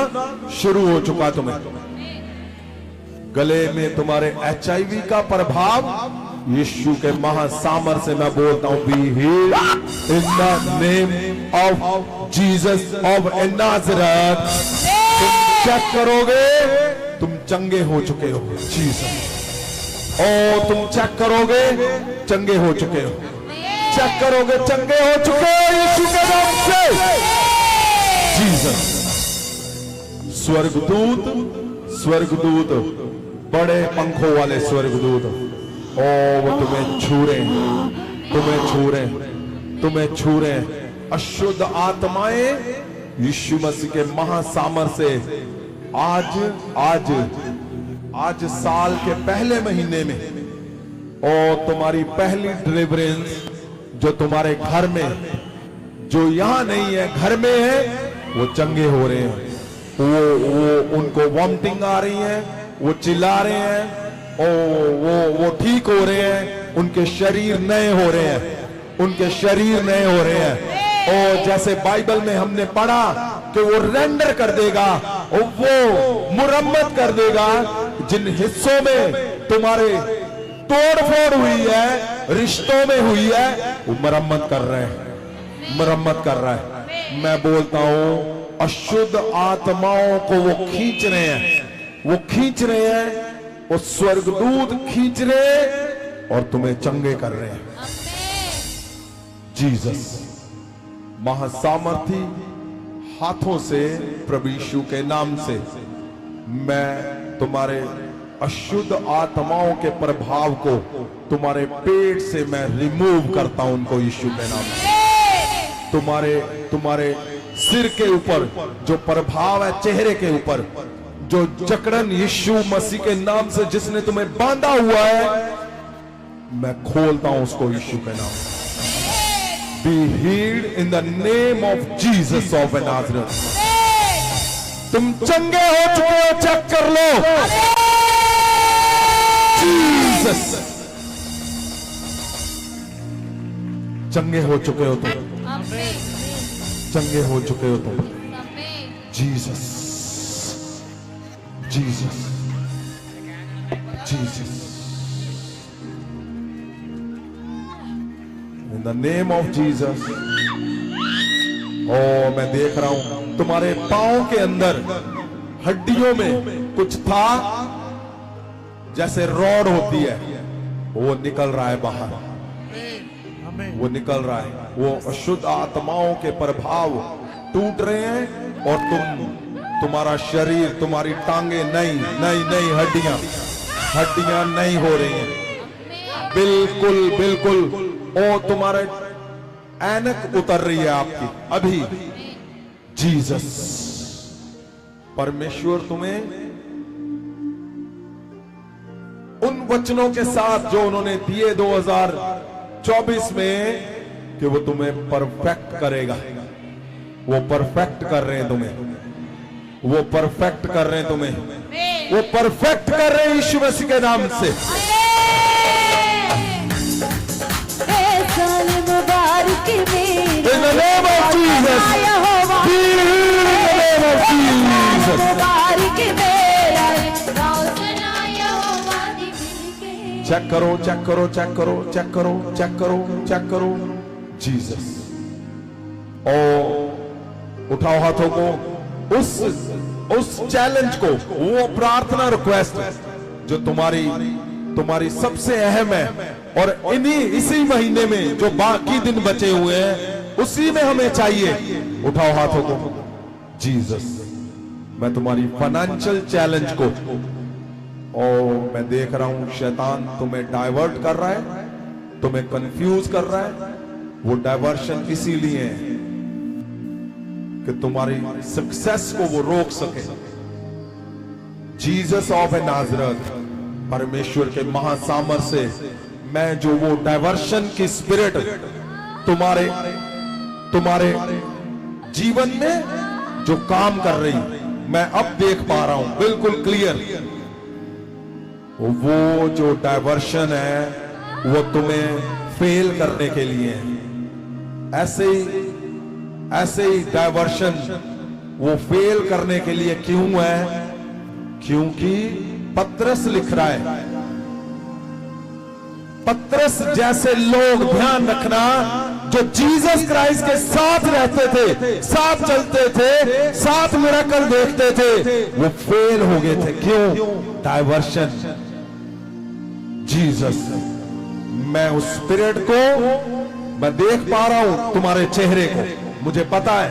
S1: शुरू हो चुका तुम्हें। गले में तुम्हारे HIV का प्रभाव, यीशु के महासामर से मैं बोलता हूं, be healed in the name of Jesus of Nazareth. तुम चेक करोगे, तुम चंगे हो चुके हो। जीसस। ओ तुम चेक करोगे, चंगे हो चुके हो। चेक करोगे, चंगे हो चुके हो यीशु के नाम से। जीसस। स्वर्गदूत, बड़े पंखों वाले स्वर्गदूत, ओ वो तुम्हें छू रहे। अशुद्ध आत्माएं यीशु मसीह के महासामर से आज साल के पहले महीने में, और तुम्हारी पहली डिलीवरेंस जो तुम्हारे घर में, जो यहां नहीं है घर में है, वो चंगे हो रहे हैं। वो उनको वॉमिटिंग आ रही है, वो चिल्ला रहे हैं, वो ठीक हो रहे हैं, उनके शरीर नए हो रहे हैं, उनके शरीर नए हो रहे हैं। और जैसे बाइबल में हमने पढ़ा कि वो रेंडर कर देगा और वो मुरम्मत कर देगा। जिन हिस्सों में तुम्हारे तोड़-फोड़ हुई है, रिश्तों में हुई है, वो मुरम्मत कर रहे हैं, मुरम्मत कर रहा है। मैं बोलता हूं अशुद्ध आत्माओं को वो खींच रहे हैं, वो खींच रहे हैं, वो स्वर्गदूत खींच रहे हैं और तुम्हें चंगे कर रहे हैं। जीसस महासामर्थी हाथों से प्रभु यीशु के नाम से मैं तुम्हारे अशुद्ध आत्माओं के प्रभाव को तुम्हारे पेट से मैं रिमूव करता हूं उनको यीशु के नाम से। तुम्हारे सिर के ऊपर जो प्रभाव है, चेहरे के ऊपर जो जकड़न यीशु मसीह के नाम से जिसने तुम्हें बांधा हुआ है, मैं खोलता हूं उसको यीशु के नाम से। Be healed in the name of Jesus of Nazareth. तुम चंगे हो चुके हो, चेक कर लो। जीसस चंगे हो चुके हो तुम, चंगे हो चुके हो तुम। Jesus Jesus Jesus in the name of Jesus. ओ मैं देख रहा हूं तुम्हारे पांव के अंदर हड्डियों में कुछ था, जैसे रॉड होती है, वो निकल रहा है बाहर, वो निकल रहा है। वो अशुद्ध आत्माओं के प्रभाव टूट रहे हैं और तुम्हारा शरीर, तुम्हारी टांगे नई नई नई हड्डियां नई हो रही हैं, बिल्कुल बिल्कुल। ओ तुम्हारे ऐनक उतर रही है आपकी अभी। जीसस परमेश्वर तुम्हें उन वचनों के साथ जो उन्होंने दिए 2024 में कि वो तुम्हें परफेक्ट करेगा, वो परफेक्ट कर रहे हैं तुम्हें, वो परफेक्ट कर रहे हैं तुम्हें, वो परफेक्ट कर रहे हैं यीशु मसीह के नाम से।
S3: मुबारक
S1: In the name of Jesus. Be healed in the name of Jesus. Check करो, चेक करो, चेक करो, चेक करो, चेक करो, चेक करो। जीसस ओ उठाओ हाथों को, उस चैलेंज को, वो प्रार्थना रिक्वेस्ट जो तुम्हारी सबसे अहम है, और इसी महीने में जो बाकी दिन बचे हुए हैं उसी में हमें चाहिए। उठाओ हाथों को। जीसस मैं तुम्हारी फाइनेंशियल चैलेंज को, और मैं देख रहा हूं शैतान तुम्हें डाइवर्ट कर रहा है, तुम्हें कंफ्यूज कर रहा है। वो डाइवर्शन इसीलिए है कि तुम्हारी सक्सेस को वो रोक सके। जीसस ऑफ नाज़रेथ परमेश्वर के महासामर्थ से मैं जो वो डाइवर्शन की स्पिरिट तुम्हारे जीवन में जो काम कर रही, मैं अब देख पा रहा हूं बिल्कुल क्लियर। वो जो डाइवर्शन है वो तुम्हें फेल करने के लिए है। ऐसे ही डाइवर्शन वो फेल करने के लिए क्यों है? क्योंकि पत्रस लिख रहा है, पत्रस जैसे लोग, ध्यान रखना, जो जीसस क्राइस्ट के साथ रहते थे, साथ चलते थे, साथ मिरेकल देखते थे, वो फेल हो गए थे। क्यों? डाइवर्शन। जीसस मैं उस स्पिरिट को मैं देख पा रहा हूं, तुम्हारे चेहरे को मुझे पता है,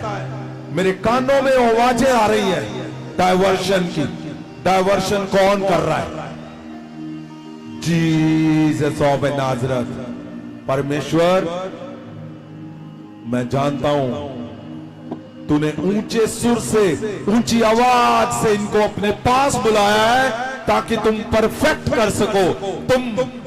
S1: मेरे कानों में आवाजें आ रही है डाइवर्शन की। डाइवर्शन कौन कर रहा है? Jesus of Nazareth. परमेश्वर मैं जानता हूं तूने ऊंचे सुर से, ऊंची आवाज से इनको अपने पास बुलाया है ताकि तुम परफेक्ट कर सको, तुम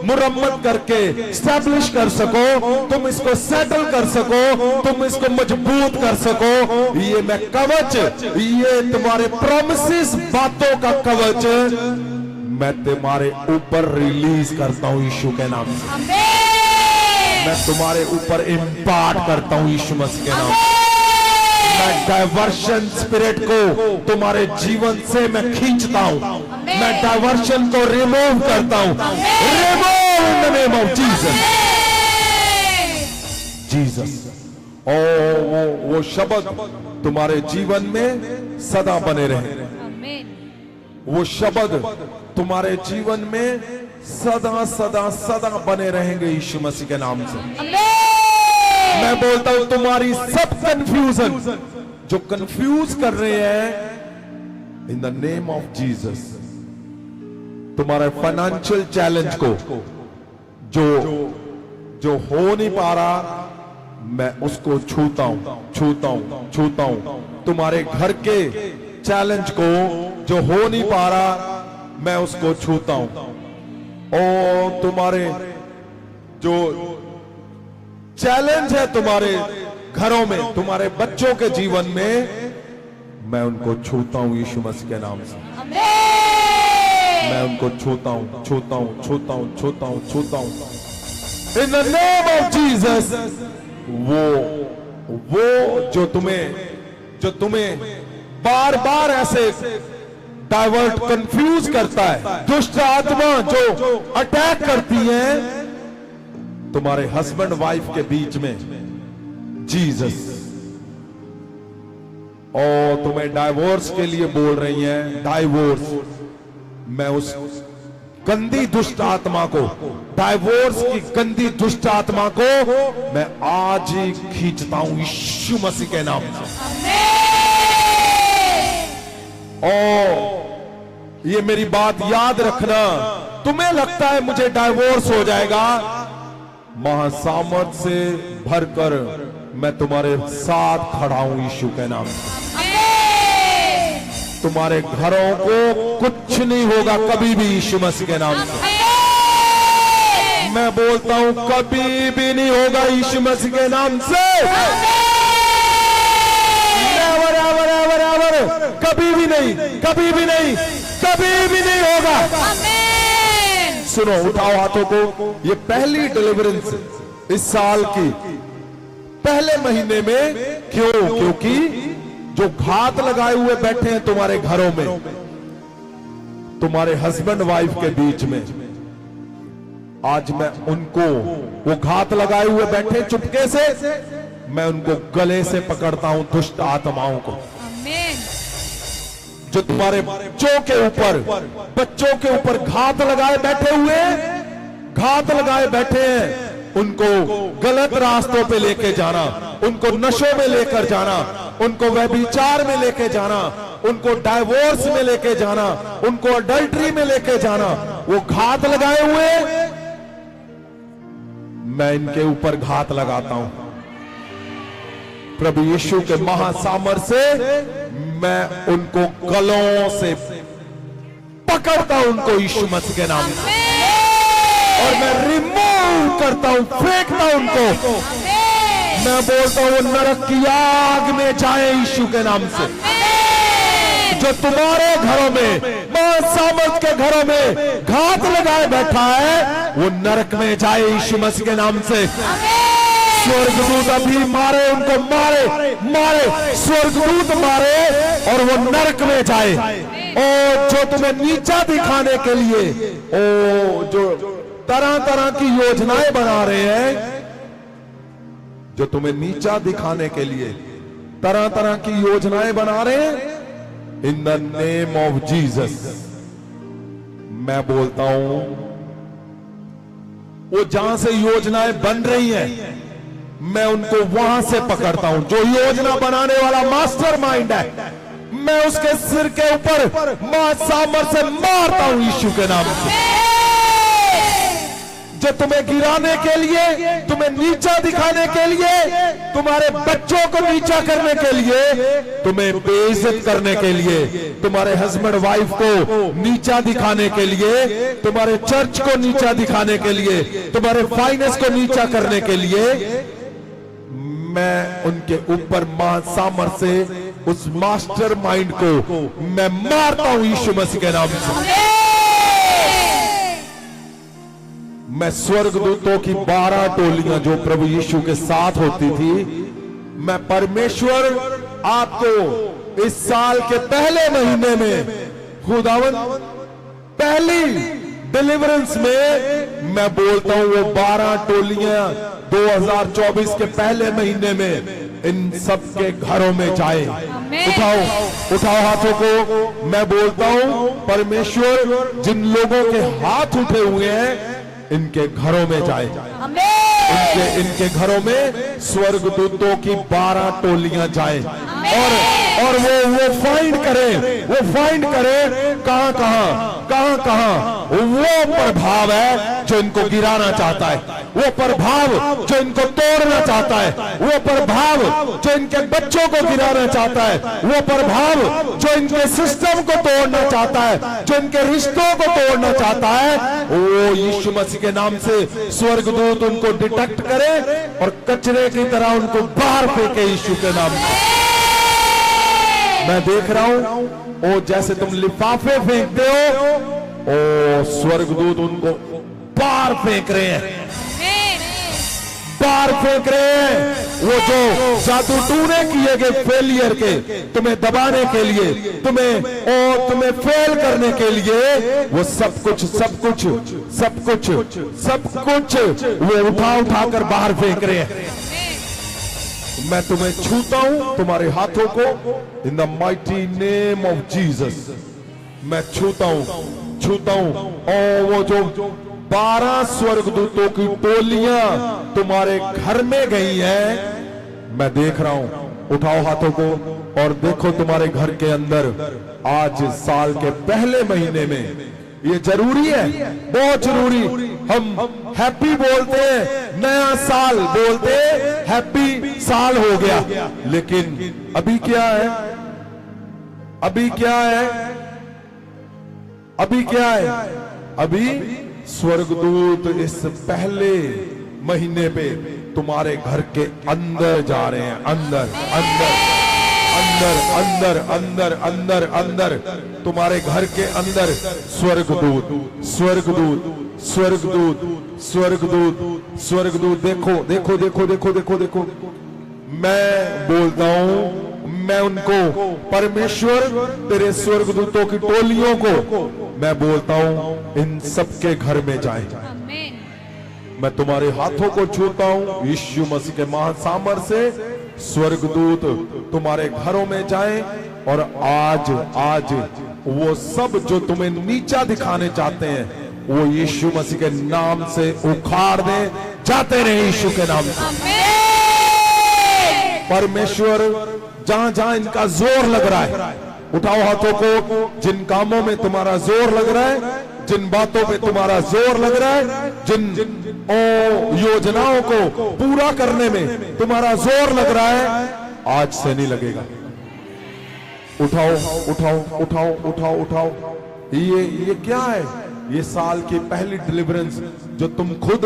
S1: मुरम्मत करके स्टैब्लिश कर सको, तुम इसको सेटल कर सको, तुम इसको मजबूत कर सको। ये मैं कवच, ये तुम्हारे प्रॉमिसेस, बातों का कवच मैं तुम्हारे ऊपर रिलीज करता हूं यीशु के नाम से।
S3: आमेन।
S1: मैं तुम्हारे ऊपर इम्पार्ट करता हूं यीशु मसीह के नाम से। मैं डाइवर्शन स्पिरिट को तुम्हारे जीवन से मैं खींचता हूं, मैं डाइवर्शन को रिमूव करता हूं। Remove in the name of Jesus, Jesus. ओ वो शब्द तुम्हारे जीवन में सदा बने रहे,
S3: आमेन।
S1: वो शब्द तुम्हारे जीवन में सदा सदा सदा बने रहेंगे यीशु मसीह के नाम से।
S3: आमेन।
S1: मैं बोलता हूं तुम्हारी सब कंफ्यूजन जो कंफ्यूज कर रहे हैं, in the name of Jesus, तुम्हारे फाइनेंशियल चैलेंज को जो हो नहीं पा रहा, मैं उसको छूता हूं, छूता हूं, छूता हूं। तुम्हारे घर के चैलेंज को जो हो नहीं पा रहा, मैं उसको छूता हूं। और तुम्हारे जो चैलेंज है तुम्हारे घरों में, तुम्हारे बच्चों के जीवन में, मैं उनको छूता हूं यीशु मसीह के नाम से।
S3: आमेन।
S1: मैं उनको छूता हूं, छूता हूं, छूता हूं, छूता हूं, छूता हूं in the name of Jesus. वो जो तुम्हें बार बार ऐसे डाइवर्ट, कंफ्यूज करता है, दुष्ट आत्मा जो अटैक करती है तुम्हारे हस्बैंड वाइफ के बीच में, जीसस, और तुम्हें डाइवोर्स के लिए बोल रही है, डाइवोर्स, मैं उस गंदी दुष्ट आत्मा को, डाइवोर्स की गंदी दुष्ट आत्मा को मैं आज ही खींचता हूं यीशु मसीह के नाम से। और ये मेरी बात याद रखना, तुम्हें लगता है मुझे डाइवोर्स हो जाएगा, महासामर्थ से भरकर मैं तुम्हारे साथ खड़ा हूं यीशु के नाम से। तुम्हारे घरों को कुछ नहीं होगा कभी भी यीशु मसीह के नाम से। मैं बोलता हूं कभी भी नहीं होगा यीशु मसीह के नाम से। एवर एवर एवर एवर, कभी भी नहीं, कभी भी नहीं, कभी भी नहीं होगा। सुनो, उठाओ हाथों को। ये पहली डिलीवरेंस इस साल की पहले महीने में। क्यों? क्योंकि जो घात लगाए हुए बैठे हैं तुम्हारे घरों में, तुम्हारे हस्बैंड वाइफ के बीच में, आज मैं उनको, वो घात लगाए हुए बैठे चुपके से, मैं उनको गले से पकड़ता हूं, दुष्ट आत्माओं को, जो तुम्हारे बच्चों के ऊपर घात लगाए बैठे हुए, घात लगाए बैठे हैं, उनको गलत रास्तों पे लेके जाना, उनको नशों में लेकर जाना, उनको व्यभिचार में लेके जाना, उनको डाइवोर्स में लेके जाना, उनको अडल्ट्री में लेके जाना, वो घात लगाए हुए, मैं इनके ऊपर घात लगाता हूं प्रभु यीशु के महासामर्थ से। मैं उनको गलों से पकड़ता हूं, उनको यीशु मसीह के नाम से, और मैं रिमूव करता हूं, फेंकता हूं उनको। मैं बोलता हूं वो नरक की आग में जाए यीशु के नाम से। जो तुम्हारे घरों में, महासामर्थ के घरों में घात लगाए बैठा है, वो नरक में जाए यीशु मसीह के नाम से। स्वर्गदूत अभी मारे उनको, मारे स्वर्गदूत मारे, और वो नरक में जाए। और जो तुम्हें नीचा दिखाने के लिए, ओ जो तरह तरह की योजनाएं बना रहे हैं, जो तुम्हें नीचा दिखाने के लिए तरह तरह की योजनाएं बना रहे हैं, in the name of Jesus मैं बोलता हूं, वो जहां से योजनाएं बन रही हैं, मैं उनको वहां से पकड़ता हूं। जो योजना बनाने वाला मास्टर माइंड है, मैं उसके सिर के ऊपर सामर्थ से मारता हूं यीशु के नाम से। जो तुम्हें गिराने के लिए, तुम्हें नीचा दिखाने के लिए, तुम्हारे बच्चों को नीचा करने के लिए, तुम्हें बेइज्जत करने के लिए, तुम्हारे हस्बैंड वाइफ को नीचा दिखाने के लिए, तुम्हारे चर्च को नीचा दिखाने के लिए, तुम्हारे फाइनेंस को नीचा करने के लिए, मैं उनके ऊपर सामर्थ्य से उस मास्टर माइंड को मैं मारता हूं यीशु मसीह के नाम से। मैं स्वर्गदूतों की 12 टोलियां जो प्रभु यीशु के साथ होती थी, मैं परमेश्वर आपको इस साल के पहले महीने में खुदावन पहली डिलीवरेंस में मैं बोलता हूं वो 12 टोलियां 2024 के पहले महीने में इन सबके घरों में जाए। उठाओ हाथों को। मैं बोलता हूं परमेश्वर जिन लोगों के हाथ उठे हुए हैं इनके घरों में जाए, इनके घरों में स्वर्गदूतों की 12 टोलियां जाए और वो फाइंड करे कहां वो प्रभाव है जो इनको गिराना चाहता है, वो प्रभाव जो इनको तोड़ना चाहता है, वो प्रभाव जो इनके बच्चों को गिराना चाहता है, वो प्रभाव जो इनके सिस्टम को तोड़ना चाहता है, जो इनके रिश्तों को तोड़ना चाहता है, वो यीशु मसीह के नाम से स्वर्गदूत उनको डिटेक्ट करे और कचरे की तरह उनको बाहर फेंके यीशु के नाम से। मैं देख रहा हूं ओ जैसे तुम लिफाफे फेंकते हो, ओ स्वर्गदूत उनको बाहर फेंक रहे हैं, बाहर फेंक रहे हैं। वो जो जादू टूने किए गए फेलियर के, तुम्हें दबाने के लिए, तुम्हें फेल करने के लिए, वो सब कुछ वो उठा कर बाहर फेंक रहे हैं। मैं तुम्हें छूता हूं, तुम्हारे हाथों को, इन the mighty name of Jesus मैं छूता हूं। और वो जो 12 स्वर्गदूतों की टोलियां तुम्हारे घर में गई हैं, मैं देख रहा हूं। उठाओ हाथों को और देखो तुम्हारे घर के अंदर आज साल के पहले महीने में, ये जरूरी है, बहुत जरूरी। हम हैप्पी बोलते हैं, नया साल बोलते हैं, हैप्पी साल हो गया, लेकिन अभी क्या है? अभी स्वर्गदूत इस पहले महीने पे तुम्हारे घर के अंदर जा रहे हैं, अंदर तुम्हारे घर के अंदर स्वर्गदूत देखो। मैं बोलता हूं, मैं उनको परमेश्वर तेरे स्वर्गदूतों की टोलियों को मैं बोलता हूं इन सबके घर में जाए। मैं तुम्हारे हाथों को छूता हूं यीशु मसीह के महान सामर्थ्य से, स्वर्गदूत तुम्हारे घरों में जाएं और आज वो सब जो तुम्हें नीचा दिखाने चाहते हैं वो यीशु मसीह के नाम से उखाड़ दें, जाते रहे यीशु के नाम से। परमेश्वर जहां इनका जोर लग रहा है, उठाओ हाथों को। जिन कामों में तुम्हारा जोर लग रहा है, जिन बातों पे तुम्हारा जोर लग रहा है, जिन योजनाओं को पूरा करने में तुम्हारा जोर लग रहा है, आज से नहीं लगेगा। उठाओ। ये क्या है? ये साल की पहली डिलीवरेंस जो तुम खुद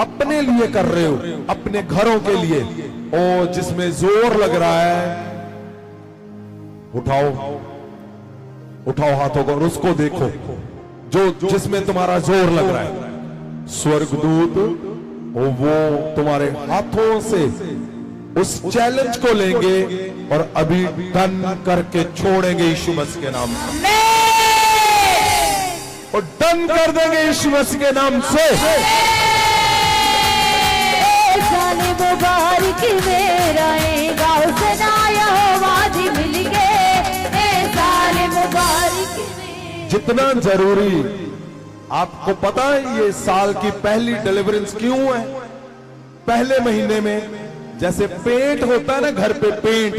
S1: अपने लिए कर रहे हो, अपने घरों के लिए, और जिसमें जोर लग रहा है। उठाओ हाथों को और उसको देखो जो जिसमें तुम्हारा जोर लग रहा है। स्वर्गदूत वो तुम्हारे हाथों से उस चैलेंज को लेंगे और अभी डन करके छोड़ेंगे यीशु मसीह के नाम से, और डन कर देंगे यीशु मसीह के नाम से।
S3: मुबारक मेरा गाँव सनाया वादी मिल गए, साल मुबारक।
S1: जितना जरूरी, आपको पता है ये साल की पहली डिलीवरेंस क्यों है? पहले महीने में जैसे पेंट होता है ना, घर पे पेंट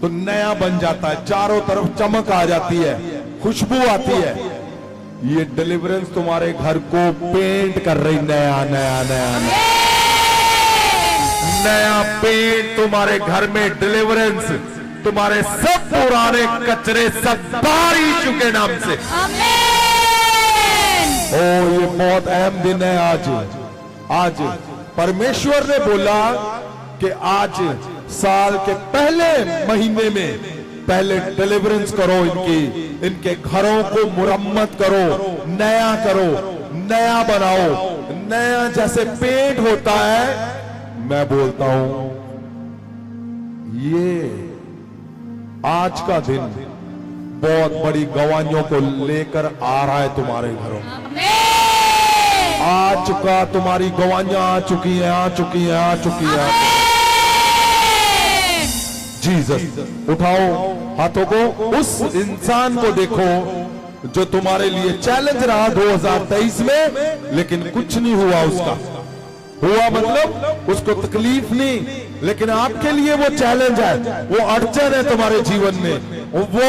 S1: तो नया बन जाता है, चारों तरफ चमक आ जाती है, खुशबू आती है। ये डिलीवरेंस तुम्हारे घर को पेंट कर रही, नया नया नया नया नया पेंट तुम्हारे घर में। डिलीवरेंस तुम्हारे सब पुराने कचरे सब बाहर यीशु के नाम से। ओ ये बहुत अहम दिन है आज। आज परमेश्वर ने बोला कि आज साल के पहले महीने में पहले डिलीवरेंस करो, इनके घरों को मुरम्मत करो, नया बनाओ। नया जैसे पेंट होता है, मैं बोलता हूं ये आज का दिन बहुत बड़ी गवाहियों को लेकर आ रहा है तुम्हारे घरों में। आ चुका, तुम्हारी गवाहियां आ चुकी हैं। जीसस, उठाओ हाथों को। उस इंसान को देखो जो तुम्हारे लिए चैलेंज रहा 2023 में, लेकिन कुछ नहीं हुआ उसका। हुआ मतलब उसको तकलीफ नहीं, लेकिन आपके लिए वो चैलेंज है, वो अड़चन है तुम्हारे जीवन में। वो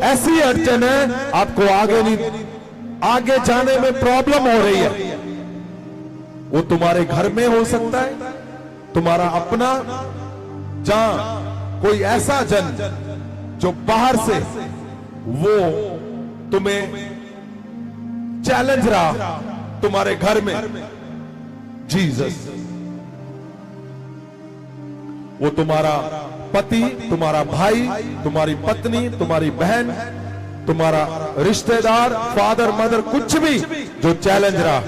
S1: ऐसी अड़चन है आपको आगे जाने में प्रॉब्लम हो रही है। वो तुम्हारे घर में हो सकता है, तुम्हारा अपना, जहां कोई ऐसा जन जो बाहर से वो तुम्हें चैलेंज रहा तुम्हारे घर में। जीसस, वो तुम्हारा पति, तुम्हारा भाई, तुम्हारी पत्नी, तुम्हारी बहन, तुम्हारा रिश्तेदार, फादर मदर, कुछ भी जो चैलेंज रहा,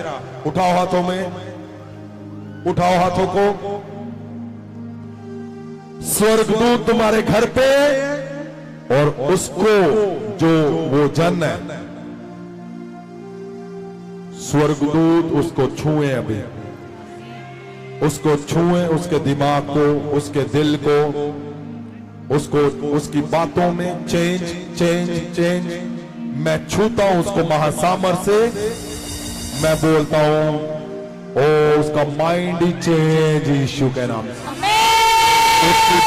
S1: उठाओ हाथों में, उठाओ हाथों को। स्वर्गदूत तुम्हारे घर पे, और उसको जो वो जन है, स्वर्गदूत उसको छुए, अभी उसको छुए, उसके दिमाग को, उसके दिल को, उसको, उसकी बातों में चेंज। मैं छूता हूं उसको महासामर से। मैं बोलता हूं ओ उसका माइंड ही चेंज यीशु के नाम से। उसकी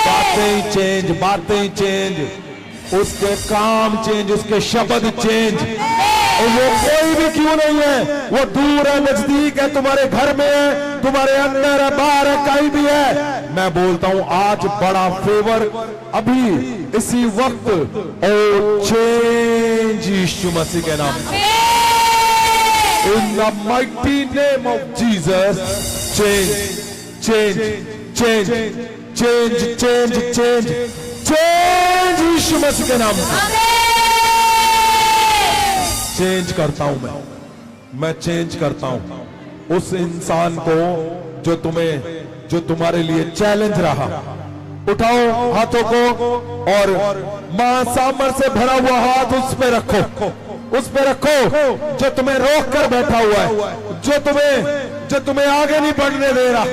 S1: बातें ही चेंज, उसके काम चेंज, उसके शब्द चेंज। और वो कोई भी क्यों नहीं है, वो दूर है, नजदीक है, तुम्हारे घर में है, तुम्हारे अंदर है, बाहर है, कहीं भी है। मैं बोलता हूं आज बड़ा फेवर अभी इसी वक्त, ओ चेंज यीशु मसीह के नाम से। In the mighty name of Jesus, change यीशु मसीह के नाम से। चेंज करता हूं मैं चेंज करता हूं उस इंसान को जो तुम्हारे लिए चैलेंज रहा। उठाओ हाथों को और महासामर से भरा हुआ हाथ उस पे रखो, जो तुम्हें रोक कर बैठा हुआ है, जो तुम्हें आगे नहीं बढ़ने दे रहा,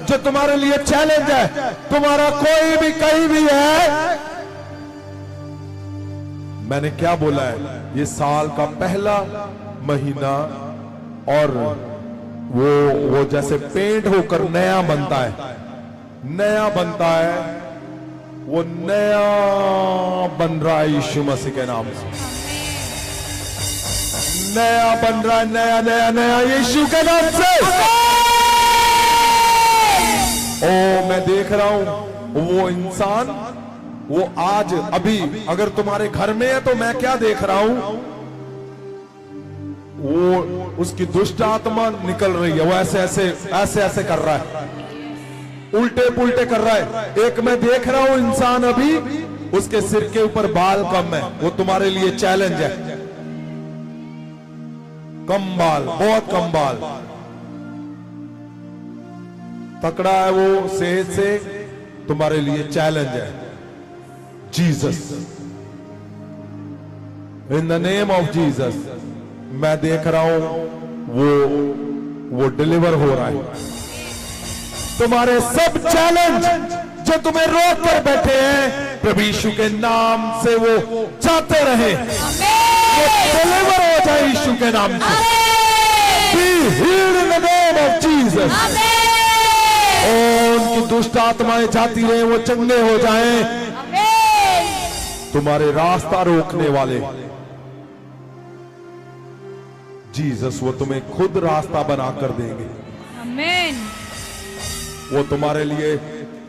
S1: जो तुम्हारे लिए चैलेंज है, तुम्हारा कोई भी कहीं भी है। मैंने क्या बोला है, ये साल का पहला महीना, और वो जैसे पेंट होकर नया बनता है, वो नया बन रहा है यीशु मसीह के नाम से। नया बन रहा है, नया यीशु के नाम से। ओ मैं देख रहा हूं वो इंसान, वो आज अभी अगर तुम्हारे घर में है तो मैं क्या देख रहा हूं, वो उसकी दुष्ट आत्मा निकल रही है। वो ऐसे कर रहा है, उल्टे पुल्टे कर रहा है। एक मैं देख रहा हूं इंसान अभी, उसके सिर के ऊपर बाल कम है, वो तुम्हारे लिए चैलेंज है। कम बाल, बहुत कम बाल, तकड़ा है वो सेहत से, तुम्हारे लिए चैलेंज है। Jesus, in the name of Jesus, मैं देख रहा हूं वो डिलीवर हो रहा है। तुम्हारे सब चैलेंज जो तुम्हें रोक कर बैठे हैं, प्रभु यीशु के नाम से वो जाते रहे, वो डिलीवर हो जाए यीशु के नाम से। Be healed in the name of Jesus. और उनकी दुष्ट आत्माएं जाती रहे, वो चंगे हो जाएं। तुम्हारे रास्ता रोकने वाले जीसस वो तुम्हें खुद रास्ता बना कर देंगे।
S2: आमीन।
S1: वो तुम्हारे लिए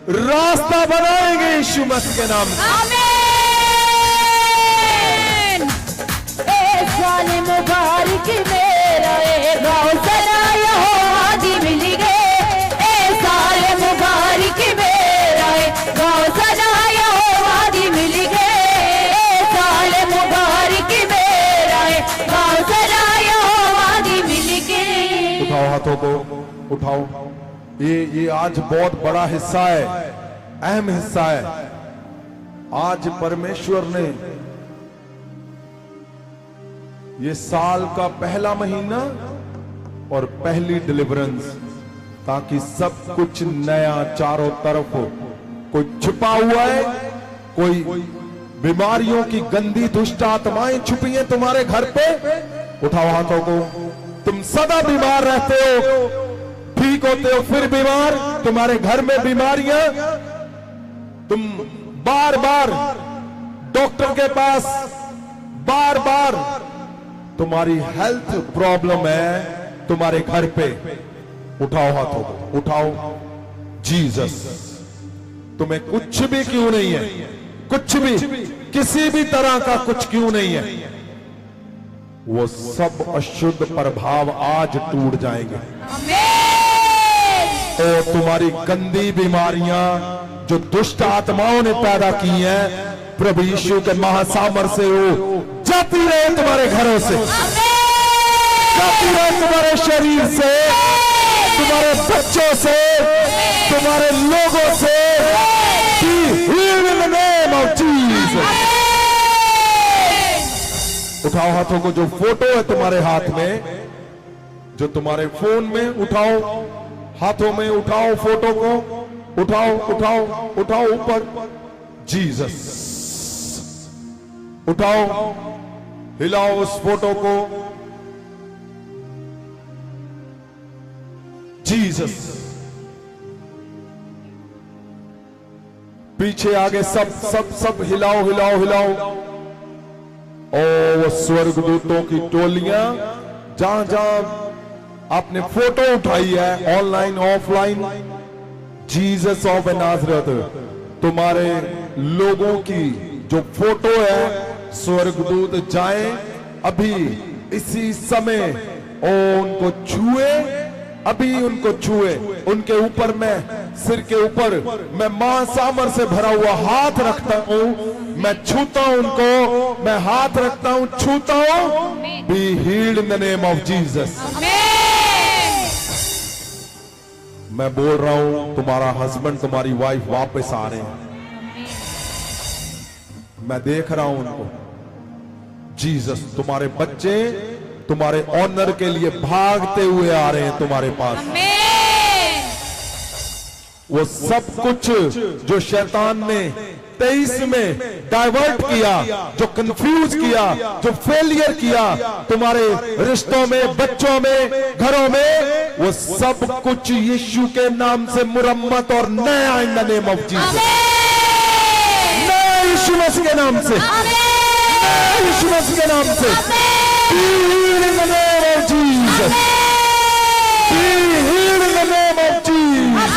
S1: रास्ता बनाएंगे यीशु मसीह के नाम से।
S2: आमीन।
S3: ए साल मुबारक मेरा ए गाँव सना यहोवा दी मिल गए। ए साल मुबारक मेरा ए गाँव सना यहोवा दी मिल गए। ए साल मुबारक मेरा ए गाँव सना यहोवा दी मिल गए।
S1: उठाओ हाथों को, उठाओ। ये आज बहुत बड़ा हिस्सा है, अहम हिस्सा है। आज परमेश्वर ने ये साल का पहला महीना और पहली डिलीवरेंस, ताकि सब कुछ नया चारों तरफ हो। कोई छुपा हुआ है, कोई बीमारियों की गंदी दुष्ट आत्माएं छुपी हैं तुम्हारे घर पे। उठाओ हाथों को। तुम सदा बीमार रहते हो, ठीक होते हो फिर बीमार। तुम्हारे घर में बीमारियां, तुम बार बार डॉक्टर के पास, बार बार तुम्हारी हेल्थ प्रॉब्लम है तुम्हारे घर पे। उठाओ हाथों को, उठाओ। जीसस तुम्हें कुछ भी क्यों नहीं है, कुछ भी, किसी भी तरह का कुछ क्यों नहीं है, वो सब अशुद्ध प्रभाव आज टूट जाएंगे। और तुम्हारी गंदी बीमारियां जो दुष्ट आत्माओं ने पैदा की हैं, प्रभु यीशु के महासामर्थ से वो जाती रहे तुम्हारे घरों से, जाती रहे तुम्हारे शरीर से, तुम्हारे बच्चों से, तुम्हारे लोगों से। Be healed in the name of Jesus. उठाओ हाथों को। जो फोटो है तुम्हारे हाथ में, जो तुम्हारे फोन में, उठाओ हाथों में, उठाओ फोटो को, उठाओ उठाओ उठाओ ऊपर। जीसस उठाओ, हिलाओ उस फोटो को। जीसस पीछे आगे सब सब सब हिलाओ हिलाओ हिलाओ। ओ वो स्वर्गदूतों की टोलियां जहां जहां आपने फोटो उठाई है, online offline, Jesus of Nazareth, तुम्हारे लोगों की जो फोटो है, स्वर्गदूत जाए अभी इसी समय और उनको छुए, अभी उनको छुए। उनके ऊपर मैं, सिर के ऊपर मैं महासामर्थ से भरा हुआ हाथ रखता हूं, मैं छूता हूं उनको, मैं हाथ रखता हूं, छूता हूं। Be healed in the name of Jesus. मैं बोल रहा हूं, तुम्हारा हस्बैंड, तुम्हारी वाइफ वापस आ रहे हैं। मैं देख रहा हूं उनको। जीसस, तुम्हारे बच्चे तुम्हारे ऑनर के लिए भागते हुए आ रहे हैं तुम्हारे पास। वो सब कुछ जो शैतान ने 23 में डाइवर्ट किया, जो कंफ्यूज किया, जो फेलियर किया तुम्हारे रिश्तों में, बच्चों में, घरों में, वो सब कुछ यीशु के नाम से मुरम्मत और नया इन द नेम ऑफ जीसस, नया यीशु मसीह के नाम से, नया यीशु मसीह के नाम से। Be healed in the name of Jesus. Be healed in the name of Jesus.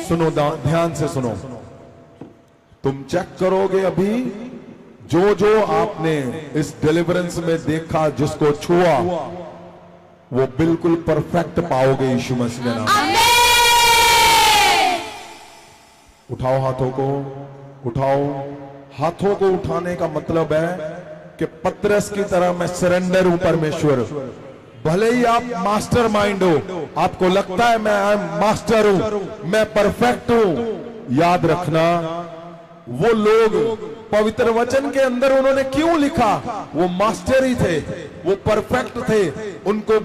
S1: सुनो, ध्यान से सुनो। तुम चेक करोगे अभी जो जो आपने इस डिलीवरेंस में देखा, जिसको छुआ, वो बिल्कुल परफेक्ट पाओगे यीशु मसीह के नाम। उठाओ हाथों को, उठाओ। हाथों को उठाने का मतलब है कि पतरस की तरह मैं सरेंडर हूं परमेश्वर। भले ही आप मास्टर माइंड हो, आपको लगता है मैं मास्टर हूं, मैं परफेक्ट हूं, याद रखना वो लोग पवित्र वचन के अंदर उन्होंने क्यों लिखा? वो मास्टर ही थे, वो परफेक्ट थे। उनको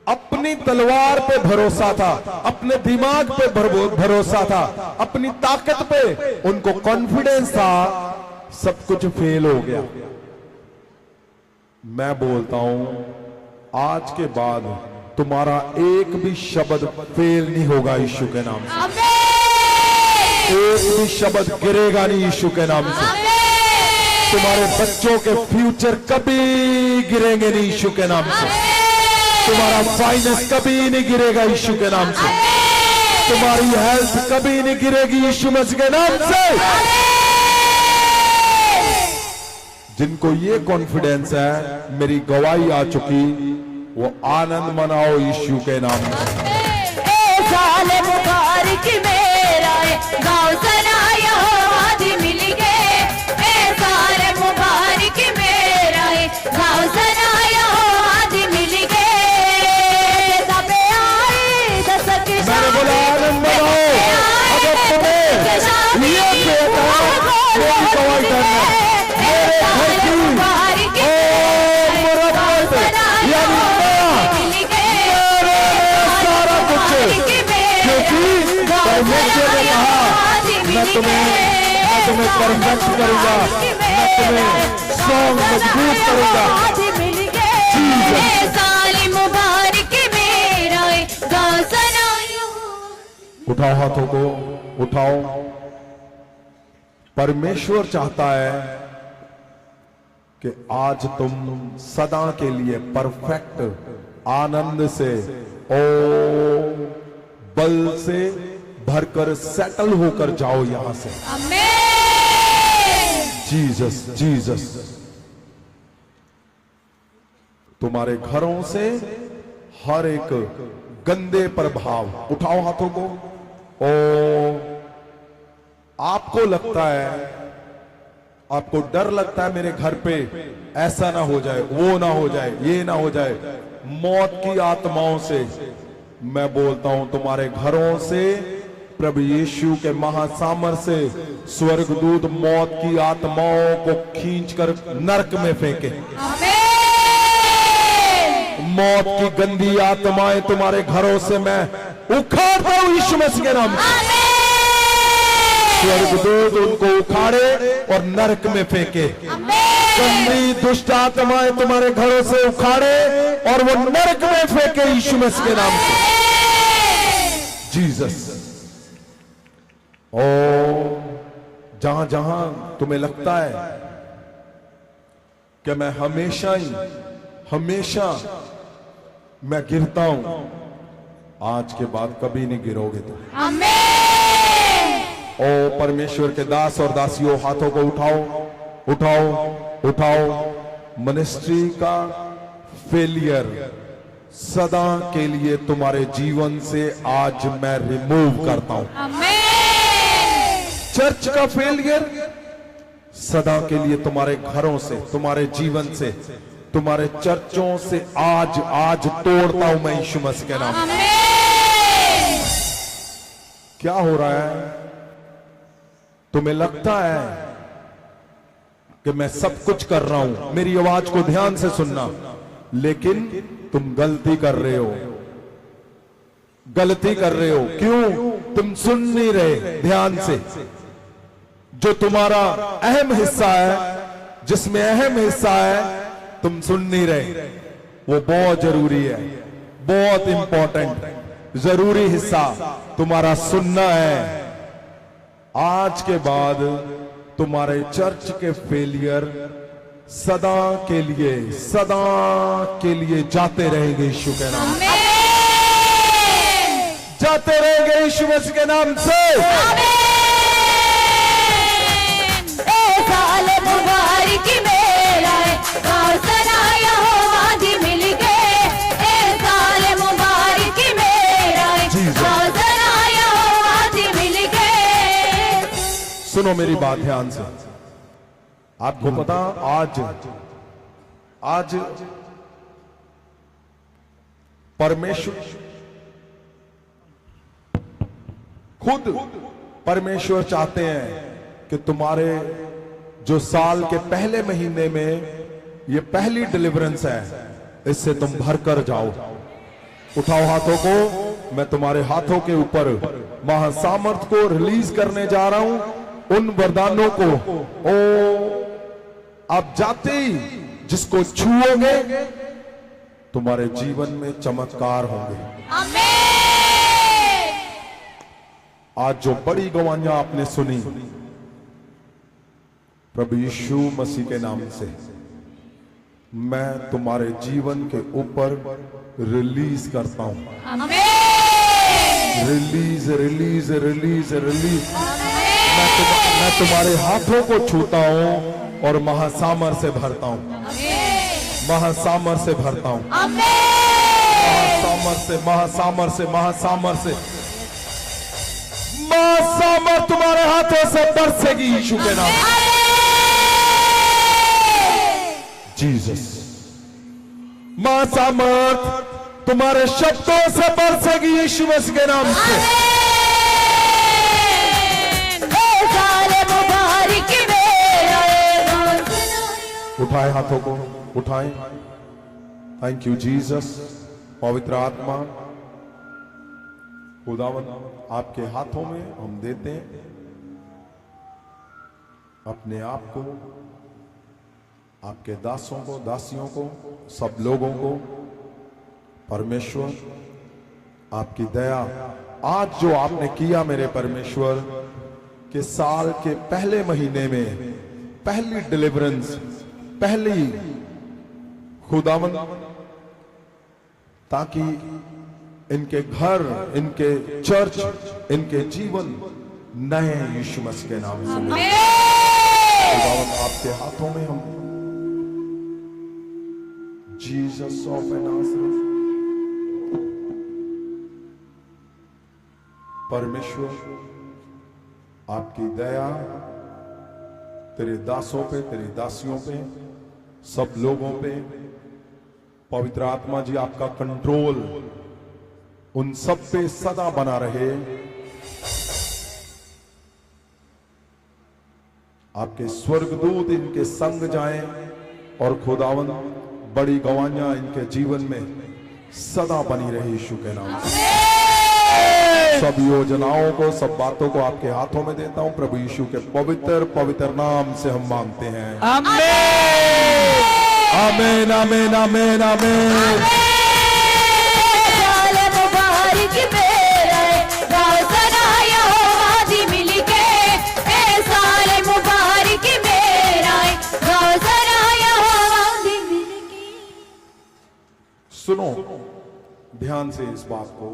S1: अपनी तलवार पे भरोसा था, अपने दिमाग पे भरोसा था, अपनी ताकत पे उनको कॉन्फिडेंस था। सब कुछ फेल हो गया। मैं बोलता हूं आज के बाद तुम्हारा एक भी शब्द फेल नहीं होगा यीशु के नाम से।
S3: आमीन
S1: एक भी शब्द गिरेगा नहीं यीशु के नाम से।
S3: आमीन
S1: तुम्हारे बच्चों के फ्यूचर कभी गिरेंगे नहीं यीशु के नाम से। तुम्हारा फाइनेंस कभी नहीं गिरेगा यीशु के नाम से। तुम्हारी हेल्थ कभी नहीं गिरेगी यीशु मसीह के नाम से। जिनको ये कॉन्फिडेंस है, मेरी गवाही आ चुकी, वो आनंद मनाओ यीशु के नाम में।
S3: ए साल मुबारक मेरा गाँव सनाया आदि मिल गए। ए साल मुबारक मेरा गाँव सनाया आदि मिल गए। सबे आए दशक
S1: मैंने बोला आनंद मनाओ। अगर तुम्हें ये कहता है मेरी गवाही करना, मेरे घर की मरम्मत यानी सारा कुछ, क्योंकि परमेश्वर ने कहा मैं तुम्हें परफेक्ट करूंगा, मैं तुम्हें स्ट्रॉन्ग मजबूत करूंगा। उठाओ हाथों को, उठाओ। परमेश्वर चाहता है कि आज तुम सदा के लिए परफेक्ट आनंद से ओ बल से भरकर सेटल होकर जाओ यहां से। Jesus Jesus. तुम्हारे घरों से हर एक गंदे प्रभाव, उठाओ हाथों को। ओ आपको लगता है, आपको डर लगता है मेरे घर पे ऐसा ना हो जाए, वो ना हो जाए, ये ना हो जाए, मौत की आत्माओं से मैं बोलता हूं तुम्हारे घरों से प्रभु यीशु के महासामर से स्वर्गदूत मौत की आत्माओं को खींचकर नरक में फेंके। मौत की गंदी आत्माएं तुम्हारे घरों से मैं उखाड़ता हूं यीशु मसीह के नाम से। स्वर्गदूत उनको उखाड़े और नरक में फेंके। गंदी दुष्ट आत्माएं तुम्हारे घरों से उखाड़े और वो नरक में फेंके यीशु मसीह के नाम से। जीसस। ओ जहां जहां तुम्हें लगता है कि मैं हमेशा मैं गिरता हूं, आज के बाद कभी नहीं गिरोगे तुम। ओ परमेश्वर के दास और दासियों, हाथों को उठाओ, उठाओ, उठाओ। मिनिस्ट्री का फेलियर सदा के लिए तुम्हारे जीवन से आज मैं रिमूव करता हूं। चर्च का फेलियर सदा के लिए तुम्हारे घरों से, तुम्हारे जीवन से, तुम्हारे चर्चों से आज तोड़ता हूं मैं यीशु मसीह के नाम में। क्या हो रहा है? तुम्हें लगता है कि मैं सब कुछ कर रहा हूं, मेरी आवाज को ध्यान से सुनना, लेकिन तुम गलती कर रहे हो, गलती कर रहे हो। क्यों? तुम सुन नहीं रहे ध्यान से। जो तुम्हारा अहम हिस्सा है, जिसमें अहम हिस्सा है, तुम सुन नहीं रहे। वो बहुत जरूरी है, बहुत इंपॉर्टेंट जरूरी हिस्सा तुम्हारा सुनना है। आज के बाद तुम्हारे चर्च के फेलियर सदा के लिए जाते रहेंगे यीशु के नाम से। जाते रहेंगे यीशु मसीह के नाम से।
S3: मुबारक मेरा गाँव सनाया हो आदि मिल गए। ए साल मुबारक मेरा गाँव सनाया हो आदि मिल गए।
S1: सुनो मेरी बात ध्यान से। आपको पता आज परमेश्वर खुद परमेश्वर चाहते हैं कि तुम्हारे जो साल के पहले महीने में ये पहली डिलीवरेंस है, इससे तुम भर कर जाओ। उठाओ हाथों को। मैं तुम्हारे हाथों के ऊपर महासामर्थ को रिलीज करने जा रहा हूं, उन वरदानों को। ओ आप जाते ही जिसको छुओगे तुम्हारे जीवन में चमत्कार होंगे।
S3: आमीन।
S1: आज जो बड़ी गवाहियां आपने सुनी, प्रभु यीशु मसीह के नाम से मैं तुम्हारे जीवन के ऊपर रिलीज करता हूं।
S3: आमीन।
S1: Release release release release. मैं तुम्हारे हाथों को छूता हूं और महासामर से भरता हूं। महासामर से भरता हूं। महासामर से महासामर से महासामर से महासामर तुम्हारे हाथों से बरसेगी यीशु के नाम। जीसस। महासामर तुम्हारे शब्दों से बरसेगी यीशु मसीह के नाम से। उठाए हाथों को, उठाएं। Thank you Jesus. पवित्र आत्मा, खुदावन आपके हाथों में हम देते हैं अपने आप को, आपके दासों को, दासियों को, सब लोगों को। परमेश्वर आपकी दया, आज जो आपने किया मेरे परमेश्वर, के साल के पहले महीने में पहली डिलीवरेंस, पहली खुदावन, ताकि इनके घर, इनके चर्च, इनके जीवन नए यीशु मसीह के नाम से मिले। खुदावन आपके हाथों में हम, जीसस ऑफ नाज़रेथ, परमेश्वर आपकी दया तेरे दासों पे, तेरी दासियों पे, सब लोगों पे। पवित्र आत्मा जी आपका कंट्रोल उन सब पे सदा बना रहे। आपके स्वर्गदूत इनके संग जाएं और खुदावन बड़ी गवाहियां इनके जीवन में सदा बनी रहे यीशु के नाम से। सब योजनाओं को, सब बातों को आपके हाथों में देता हूं। प्रभु यीशु के पवित्र पवित्र नाम से हम मांगते हैं।
S4: आमीन।
S1: आमीन आमीन आमीन आमीन। सुनो ध्यान से इस बात को,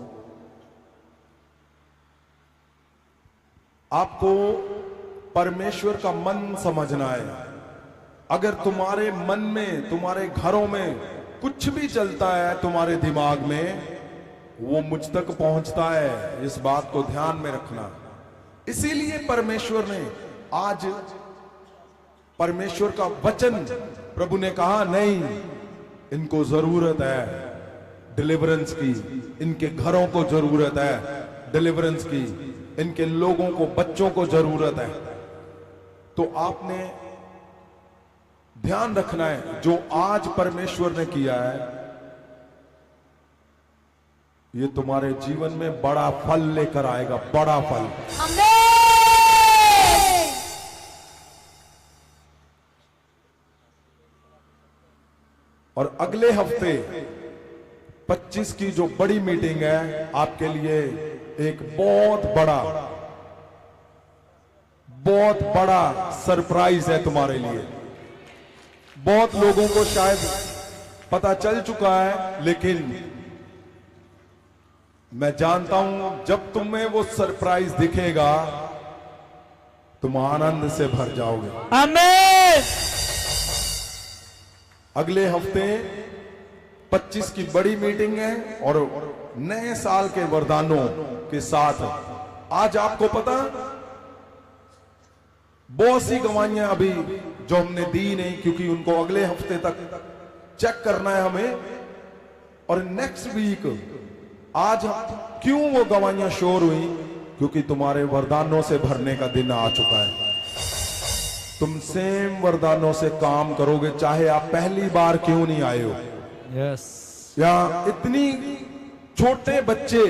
S1: आपको परमेश्वर का मन समझना है। अगर तुम्हारे मन में, तुम्हारे घरों में कुछ भी चलता है तुम्हारे दिमाग में, वो मुझ तक पहुंचता है। इस बात को ध्यान में रखना। इसीलिए परमेश्वर ने आज, परमेश्वर का वचन, प्रभु ने कहा नहीं, इनको जरूरत है डिलीवरेंस की, इनके घरों को जरूरत है डिलीवरेंस की, इनके लोगों को, बच्चों को जरूरत है। तो आपने ध्यान रखना है, जो आज परमेश्वर ने किया है, ये तुम्हारे जीवन में बड़ा फल लेकर आएगा, बड़ा फल। और अगले हफ्ते 25 की जो बड़ी मीटिंग है, आपके लिए एक बहुत बड़ा सरप्राइज है तुम्हारे लिए। बहुत लोगों को शायद पता चल चुका है, लेकिन मैं जानता हूं जब तुम्हें वो सरप्राइज दिखेगा तुम आनंद से भर जाओगे।
S4: आमीन।
S1: अगले हफ्ते 25 की बड़ी मीटिंग है और नए साल के वरदानों के साथ। आज आपको पता, बहुत सी गवाहियां अभी जो हमने दी नहीं, क्योंकि उनको अगले हफ्ते तक चेक करना है हमें। और नेक्स्ट वीक, आज क्यों वो गवाहियां शोर हुई, क्योंकि तुम्हारे वरदानों से भरने का दिन आ चुका है। तुम सेम वरदानों से काम करोगे, चाहे आप पहली बार क्यों नहीं आए हो।
S4: यस।
S1: या इतनी छोटे बच्चे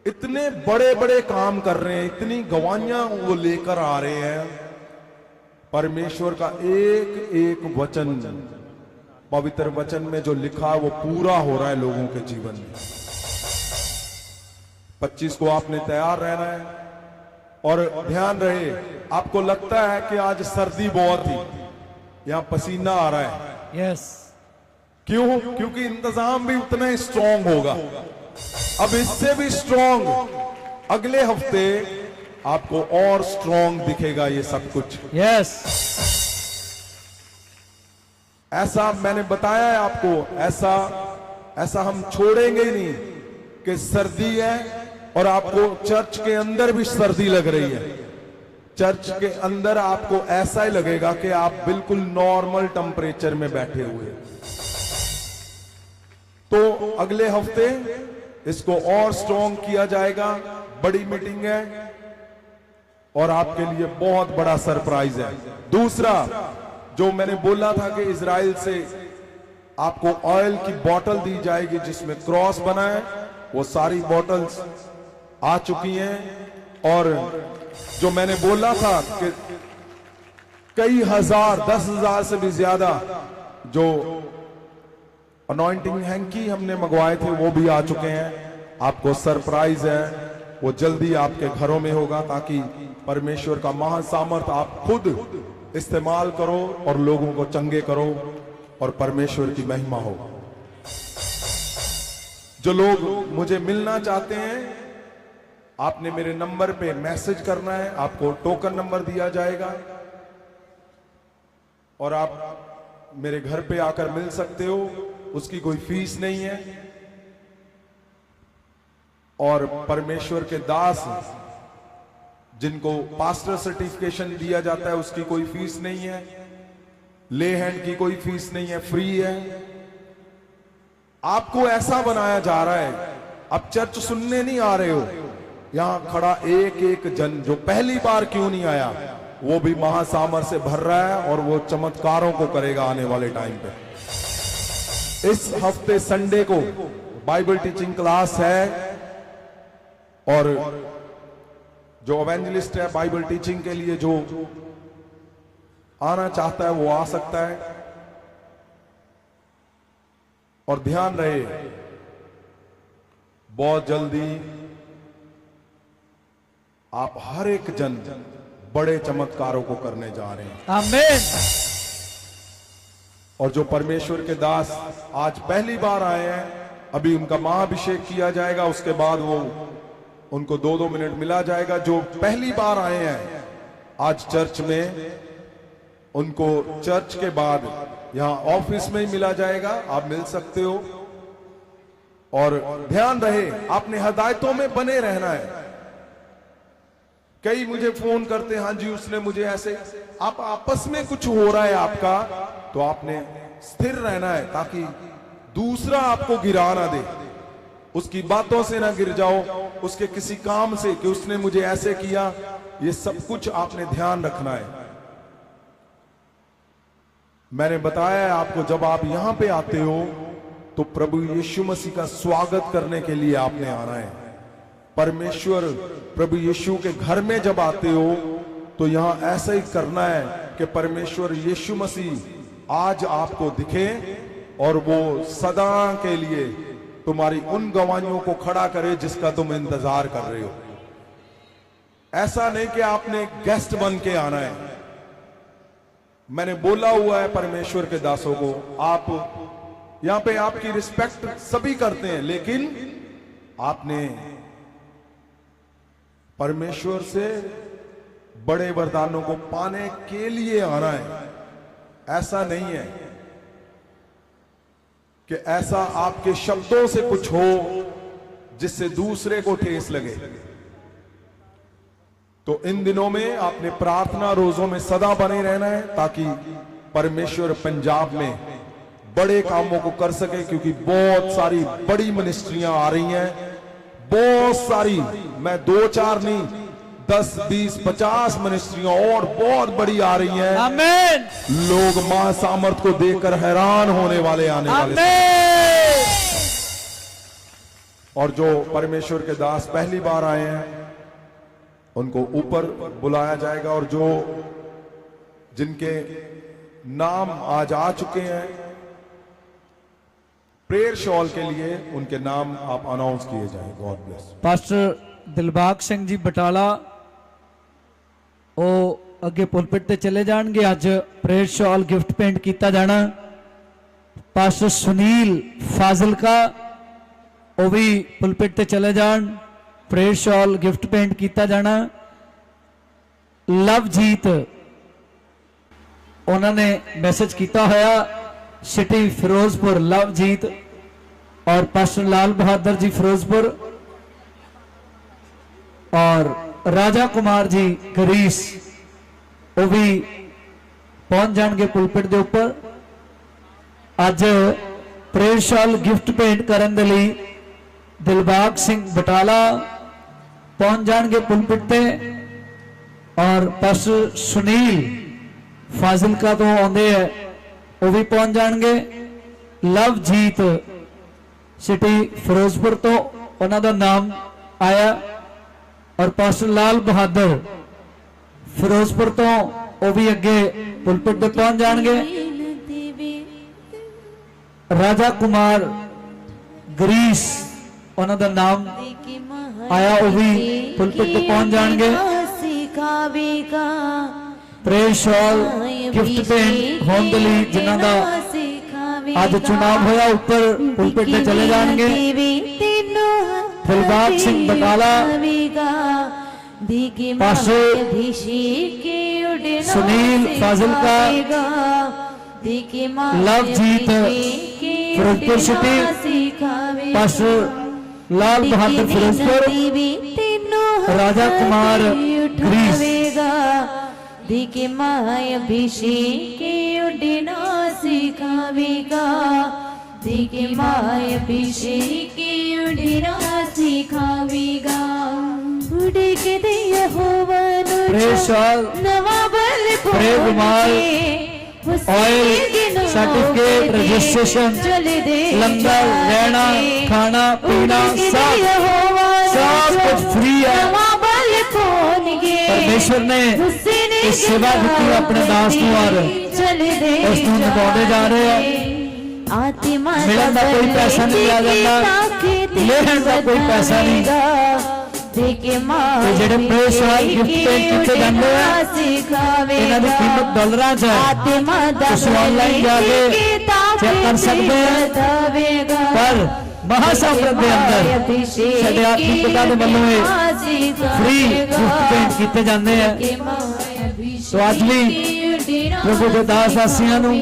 S1: इतने बड़े बड़े काम कर रहे हैं, इतनी गवाहियां वो लेकर आ रहे हैं। परमेश्वर का एक एक वचन पवित्र वचन में जो लिखा है वो पूरा हो रहा है लोगों के जीवन में। 25 को आपने तैयार रहना है। और ध्यान रहे, आपको लगता है कि आज सर्दी बहुत थी, यहां पसीना आ रहा है।
S4: यस।
S1: क्यों? क्योंकि इंतजाम भी उतना ही स्ट्रांग होगा। अब इससे भी स्ट्रांग अगले हफ्ते आपको और स्ट्रांग दिखेगा ये सब कुछ।
S4: यस।
S1: ऐसा मैंने बताया है आपको, ऐसा हम छोड़ेंगे ही नहीं कि सर्दी है और आपको चर्च के अंदर भी सर्दी लग रही है। चर्च के अंदर आपको ऐसा ही लगेगा कि आप बिल्कुल नॉर्मल टेम्परेचर में बैठे हुए। तो अगले हफ्ते इसको और स्ट्रॉन्ग किया जाएगा। बड़ी मीटिंग है और आपके लिए बहुत बड़ा सरप्राइज है। दूसरा, जो मैंने बोला था कि इजराइल से आपको ऑयल की बोतल दी जाएगी जिसमें क्रॉस बना है, वो सारी बोतल्स आ चुकी हैं। और जो मैंने बोला था कि कई हजार, 10,000 से भी ज्यादा जो अनॉइंटिंग हैंकी हमने मंगवाए थे वो भी आ चुके हैं। आपको सरप्राइज है, वो जल्दी आपके घरों में होगा, ताकि परमेश्वर का महासामर्थ आप खुद इस्तेमाल करो और लोगों को चंगे करो और परमेश्वर की महिमा हो। जो लोग मुझे मिलना चाहते हैं, आपने मेरे नंबर पे मैसेज करना है, आपको टोकन नंबर दिया जाएगा और आप मेरे घर पे आकर मिल सकते हो। उसकी कोई फीस नहीं है। और परमेश्वर के दास जिनको पास्टर सर्टिफिकेशन दिया जाता है उसकी कोई फीस नहीं है। ले हैंड की कोई फीस नहीं है, फ्री है। आपको ऐसा बनाया जा रहा है, अब चर्च सुनने नहीं आ रहे हो, यहां खड़ा एक एक जन जो पहली बार क्यों नहीं आया वो भी महासामर्थ से भर रहा है और वो चमत्कारों को करेगा आने वाले टाइम पे। इस हफ्ते संडे को बाइबल टीचिंग क्लास है और जो एवेंजलिस्ट है बाइबल टीचिंग के लिए जो आना चाहता है वो आ सकता है। और ध्यान रहे, बहुत जल्दी आप हर एक जन बड़े चमत्कारों को करने जा रहे हैं।
S4: आमीन।
S1: और जो परमेश्वर के दास आज पहली बार आए हैं, अभी उनका महाअभिषेक किया जाएगा, उसके बाद वो उनको 2-2 मिनट मिला जाएगा। जो पहली बार आए हैं आज चर्च में, उनको चर्च के बाद यहां ऑफिस में ही मिला जाएगा, आप मिल सकते हो। और ध्यान रहे, आपने हिदायतों में बने रहना है। कई मुझे फोन करते हैं, हाँ जी उसने मुझे ऐसे, आप आपस में कुछ हो रहा है आपका, तो आपने स्थिर रहना है ताकि दूसरा आपको गिरा ना दे। उसकी बातों से ना गिर जाओ, उसके किसी काम से कि उसने मुझे ऐसे किया, ये सब कुछ आपने ध्यान रखना है। मैंने बताया है आपको, जब आप यहां पे आते हो तो प्रभु यीशु मसीह का स्वागत करने के लिए आपने आना है। परमेश्वर प्रभु यीशु के घर में जब आते हो तो यहां ऐसा ही करना है कि परमेश्वर यीशु मसीह आज आपको दिखे और वो सदा के लिए तुम्हारी उन गवाहियों को खड़ा करे जिसका तुम इंतजार कर रहे हो। ऐसा नहीं कि आपने गेस्ट बन के आना है। मैंने बोला हुआ है परमेश्वर के दासों को, आप यहां पे आपकी रिस्पेक्ट सभी करते हैं, लेकिन आपने परमेश्वर से बड़े वरदानों को पाने के लिए आना है। ऐसा नहीं है कि ऐसा आपके शब्दों से कुछ हो जिससे दूसरे को ठेस लगे। तो इन दिनों में आपने प्रार्थना रोजों में सदा बने रहना है ताकि परमेश्वर पंजाब में बड़े कामों को कर सके, क्योंकि बहुत सारी बड़ी मिनिस्ट्रियां आ रही हैं। बहुत सारी, मैं 2-4 नहीं, 10, 20, 50 मिनिस्ट्रियां और बहुत बड़ी आ रही हैं।
S4: आमीन।
S1: लोग महासामर्थ को देखकर हैरान होने वाले आने वाले।
S4: आमीन।
S1: और जो परमेश्वर के दास पहली बार आए हैं उनको ऊपर बुलाया जाएगा, और जो जिनके नाम आज आ चुके हैं प्रेयर शॉल के लिए उनके नाम आप अनाउंस किए जाए। God bless.
S5: Pastor Dilbagh Singh ji Batala ਉਹ ਅੱਗੇ ਪੁਲਪਿਟ ਤੇ ਚਲੇ ਜਾਣਗੇ। ਅੱਜ ਪ੍ਰੇਅਰ ਸ਼ਾਲ ਗਿਫਟ ਪੇਂਟ ਕੀਤਾ ਜਾਣਾ। ਪਾਸਟਰ ਸੁਨੀਲ ਫਾਜ਼ਿਲਕਾ ਉਹ ਵੀ ਪੁਲਪਿਟ ਤੇ ਚਲੇ ਜਾਣ। ਪ੍ਰੇਅਰ ਸ਼ਾਲ ਗਿਫਟ ਪੇਂਟ ਕੀਤਾ ਜਾਣਾ। ਲਵਜੀਤ ਉਹਨਾਂ ਨੇ ਮੈਸੇਜ ਕੀਤਾ ਹੋਇਆ सिटी फिरोजपुर लवजीत और पास्टर लाल बहादुर जी फिरोजपुर और राजा कुमार जी ग्रीस वो भी पहुंच जाएंगे पुलपिट के ऊपर। अज प्रेयर शॉल गिफ्ट भेंट करने के लिए दिलबाग सिंह बटाला पहुंच जाएंगे पुलपिट पे और पास्टर सुनील फाजिलका तो आते हैं वो भी पहुंच जाएंगे। लवजीत सिटी फिरोजपुर तो उन्हों का नाम आया और पास्टर लाल बहादुर फिरोजपुर तो वो भी अगे पुलपिट पे पहुंच जाएंगे। राजा कुमार ग्रीस उन्हों का नाम आया वो भी पुलपिट पे पहुंच जाएंगे। प्रेयर शॉल गिफ्ट पेंट होने के लिए जिन्हों का आज चुनाव होया ऊपर पुलपिट पे चले जाएंगे। Dilbagh Singh Batala pastor Sunil Fazilka Lovejeet Ferozepur city pastor Lal Bahadur Ferozepur Raja Kumar ग्रीस
S3: दिखे माय अभिषेक उड़ना सिखावेगा। दिखे माय अभिषेक उड़ना सिखावेगा। उड़ के दे यहोवा
S5: प्रेयर शॉल
S3: नवा बल
S5: प्रेयर रुमाल ऑयल सर्टिफिकेट रजिस्ट्रेशन लंगर रहना खाना पीना सब कुछ फ्री है। परमेश्वर ने इस सेवा दी अपने दास को और उसको निभाते जा रहे हैं। मिलन का कोई पैसा नहीं लिया जाता, लेने का कोई पैसा नहीं। जेडे प्रेयर शॉल गिफ्ट पेंट किए जाते हैं इन्हां दी कीमत डॉलरां च है। तुसीं ऑनलाइन जाके चेक कर सकते हैं। पर महासागरत के अंदर साडे आत्मिक पिता दे वल्लों फ्री गिफ्ट पेंट किए जाते हैं। तो अज भी प्रभु के दास दासियां नूं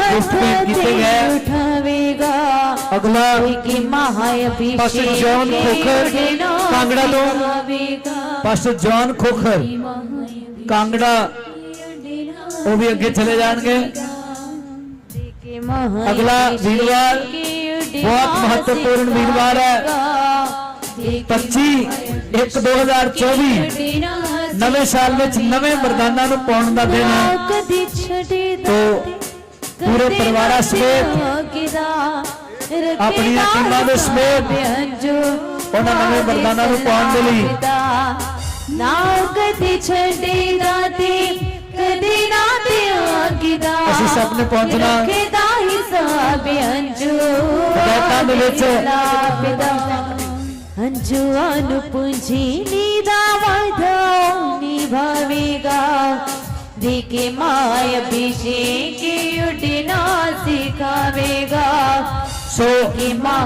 S5: गिफ्ट पेंट किए गए। अगला पास्टर जॉन खोखर कांगड़ा तो पास्टर जॉन खोखर कांगड़ा वो भी अगे चले जाएंगे। अगला वीरवार बहुत महत्वपूर्ण वीरवार है 25/1/2024 नवे साल में नवे मरदाना नूं पाउण दा दिन है। तो पूरे परिवार समेत अपनी टीमां दे समेत उन्हां नवे मरदाना नूं पाउण दे लई ਅਸੀਂ ਸਭ ਨੇ ਪਹੁੰਚਣਾ। ਹਦਾਇਤਾਂ ਦੇ ਵਿੱਚ
S3: अंजुआनु पूंजी नीदा वादा निभावेगा। देखे माय अभिषेक उड़ना सिखावेगा।
S5: सो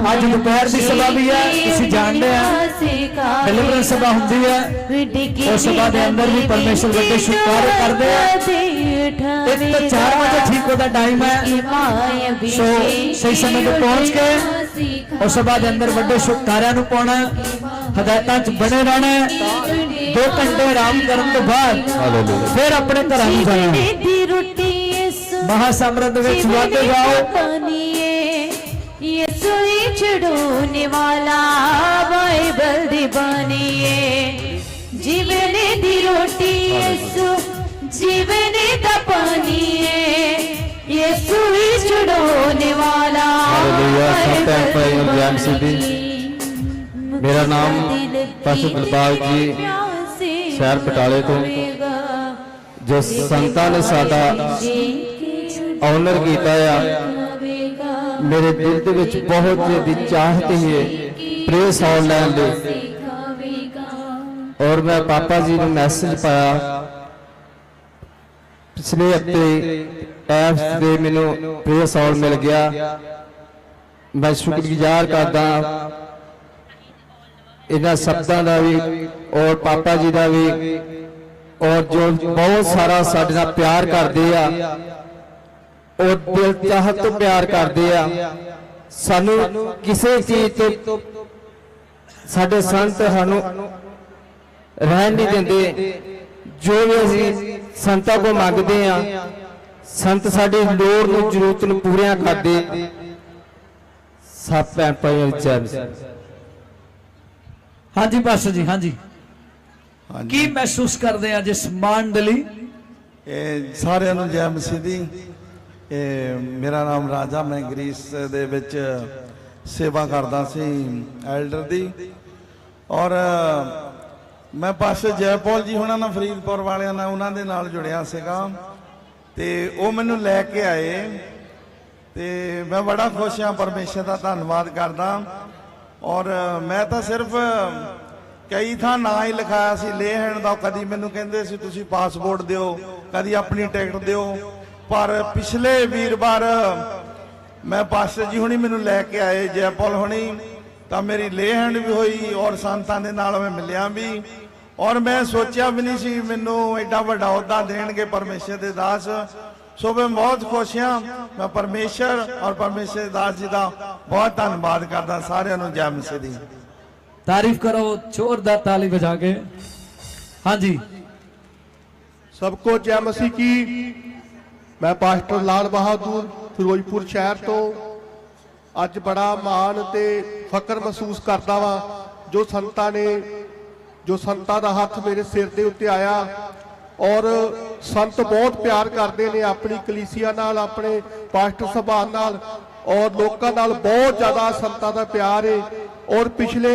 S5: आज दोपहर की सभा भी है, तुसीं जानते हैं डिलीवरेंस सभा हुंदी है। उस सभा के अंदर भी परमेश्वर बड़े शुभ कार्य करते हैं। 1 तो 4 बजे ठीक होता टाइम है। सो सही समय पर पहुंच के उस सभा के अंदर बड़े शुभ कार्यों को पाना, हदायतां च बने रहना। 2 घंटे आराम करने के बाद फिर अपने घरां नूं जाना। महासामरत विच वाधे जाओ।
S3: यीशु ही छुड़ाने वाला बाइबल दी बनिए। जीवने दी रोटी यीशु जीवने दा पानी है। यीशु ही छुड़ाने वाला
S6: मेरा नाम पास्टर दिलबाग जी शहर बटाले तो जो संतां ने साडा ਆਨਰ ਕੀਤਾ ਆ। ਮੇਰੇ ਦਿਲ ਦੇ ਵਿੱਚ ਬਹੁਤ ਜ਼ਿਆਦਾ ਚਾਹਤ ਹੈ ਪ੍ਰੇਅਰ ਸੌਂਗ ਲੈਣ ਦੀ। ਔਰ ਮੈਂ ਪਾਪਾ ਜੀ ਨੂੰ ਮੈਸੇਜ ਪਾਇਆ ਪਿਛਲੇ ਹਫ਼ਤੇ ਐਪਸ ਦੇ ਮੈਨੂੰ ਪ੍ਰੇਅਰ ਸੌਂਗ ਮਿਲ ਗਿਆ। ਮੈਂ ਸ਼ੁਕਰਗੁਜ਼ਾਰ ਕਰਦਾ ਇਹਨਾਂ ਸ਼ਬਦਾਂ ਦਾ ਵੀ ਔਰ ਪਾਪਾ ਜੀ ਦਾ ਵੀ, ਔਰ ਜੋ ਬਹੁਤ ਸਾਰਾ ਸਾਡੇ ਨਾਲ ਪਿਆਰ ਕਰਦੇ ਆ ਔਰ ਦਿਲ ਚਾਹਤ ਤੋਂ ਪਿਆਰ ਕਰਦੇ ਆ। ਸਾਨੂੰ ਕਿਸੇ ਚੀਜ਼ ਤੋਂ ਸਾਡੇ ਸੰਤ ਸਾਨੂੰ ਰਹਿਣ ਨਹੀਂ ਦਿੰਦੇ। ਜੋ ਵੀ ਅਸੀਂ ਸੰਤਾਂ ਕੋਲ ਮੰਗਦੇ ਆ, ਸੰਤ ਸਾਡੀ ਲੋੜ ਨੂੰ ਜ਼ਰੂਰਤ ਨੂੰ ਪੂਰੀਆਂ ਕਰਦੇ। ਸਭ ਭੈਣ ਭਾਈਆਂ ਵਿੱਚ
S5: ਹਾਂਜੀ ਪਾਸਟਰ ਜੀ, ਹਾਂਜੀ
S1: ਹਾਂਜੀ
S5: ਕੀ ਮਹਿਸੂਸ ਕਰਦੇ ਆ ਜਿਸ ਮੰਡਲੀ?
S7: ਇਹ ਸਾਰਿਆਂ ਨੂੰ ਜੈ ਮਸੀਹ ਦੀ। ਮੇਰਾ ਨਾਮ ਰਾਜਾ, ਮੈਂ ਗ੍ਰੀਸ ਦੇ ਵਿੱਚ ਸੇਵਾ ਕਰਦਾ ਸੀ ਐਲਡਰ ਦੀ। ਔਰ ਮੈਂ ਪਾਸਟਰ ਜੈਪਾਲ ਜੀ ਹੁਣਾਂ ਨਾਲ, ਫਰੀਦਕੋਟ ਵਾਲਿਆਂ ਨਾਲ, ਉਹਨਾਂ ਦੇ ਨਾਲ ਜੁੜਿਆ ਸੀਗਾ ਤੇ ਉਹ ਮੈਨੂੰ ਲੈ ਕੇ ਆਏ ਤੇ ਮੈਂ ਬੜਾ ਖੁਸ਼ ਹਾਂ, ਪਰਮੇਸ਼ਰ ਦਾ ਧੰਨਵਾਦ ਕਰਦਾ। ਔਰ ਮੈਂ ਤਾਂ ਸਿਰਫ ਕਈ ਥਾਂ ਨਾਂ ਹੀ ਲਿਖਾਇਆ ਸੀ ਲੇ ਹੈਂਡ ਦਾ। ਕਦੀ ਮੈਨੂੰ ਕਹਿੰਦੇ ਸੀ ਤੁਸੀਂ ਪਾਸਪੋਰਟ ਦਿਓ, ਕਦੀ ਆਪਣੀ ਟਿਕਟ ਦਿਓ। ਪਰ ਪਿਛਲੇ ਵੀਰਵਾਰ ਮੈਂ ਪਾਸਟਰ ਜੀ ਹੁਣੀ ਮੈਨੂੰ ਲੈ ਕੇ ਆਏ, ਜੈਪਾਲ ਹੁਣੀ, ਤਾਂ ਮੇਰੀ ਲੇ ਹੈਂਡ ਵੀ ਹੋਈ ਔਰ ਸੰਤਾਂ ਦੇ ਨਾਲ ਮੈਂ ਮਿਲਿਆ ਵੀ। ਔਰ ਮੈਂ ਸੋਚਿਆ ਵੀ ਨਹੀਂ ਸੀ ਮੈਨੂੰ ਐਡਾ ਵੱਡਾ ਅਹੁਦਾ ਦੇਣਗੇ ਪਰਮੇਸ਼ਰ ਦੇ ਦਾਸ। ਸੋ ਮੈਂ ਬਹੁਤ ਖੁਸ਼ ਹਾਂ। ਮੈਂ ਪਰਮੇਸ਼ਰ ਔਰ ਪਰਮੇਸ਼ਰ ਦੇ ਦਾਸ ਜੀ ਦਾ ਬਹੁਤ ਧੰਨਵਾਦ ਕਰਦਾ। ਸਾਰਿਆਂ ਨੂੰ ਜੈ ਮਸੀਹ ਦੀ।
S5: ਤਾਰੀਫ ਕਰੋ ਜ਼ੋਰਦਾਰ ਤਾਲੀ ਵਜਾ ਕੇ। ਹਾਂਜੀ
S8: सबको जय मसीह की। मैं पास्टर लाल बहादुर फिरोजपुर शहर तो ਅੱਜ ਬੜਾ ਮਾਣ ਤੇ ਫਖਰ ਮਹਿਸੂਸ ਕਰਦਾ ਵਾਂ ਜੋ ਸੰਤਾਂ ਦਾ ਹੱਥ ਮੇਰੇ ਸਿਰ ਦੇ ਉੱਤੇ ਆਇਆ। ਔਰ ਸੰਤ ਬਹੁਤ ਪਿਆਰ ਕਰਦੇ ਨੇ ਆਪਣੀ ਕਲੀਸਿਆ ਨਾਲ, ਆਪਣੇ ਪਾਸਟਰ ਸਭਾਨ ਨਾਲ, ਔਰ ਲੋਕਾਂ ਨਾਲ ਬਹੁਤ ਜ਼ਿਆਦਾ ਸੰਤਾਂ ਦਾ ਪਿਆਰ ਹੈ। ਔਰ ਪਿਛਲੇ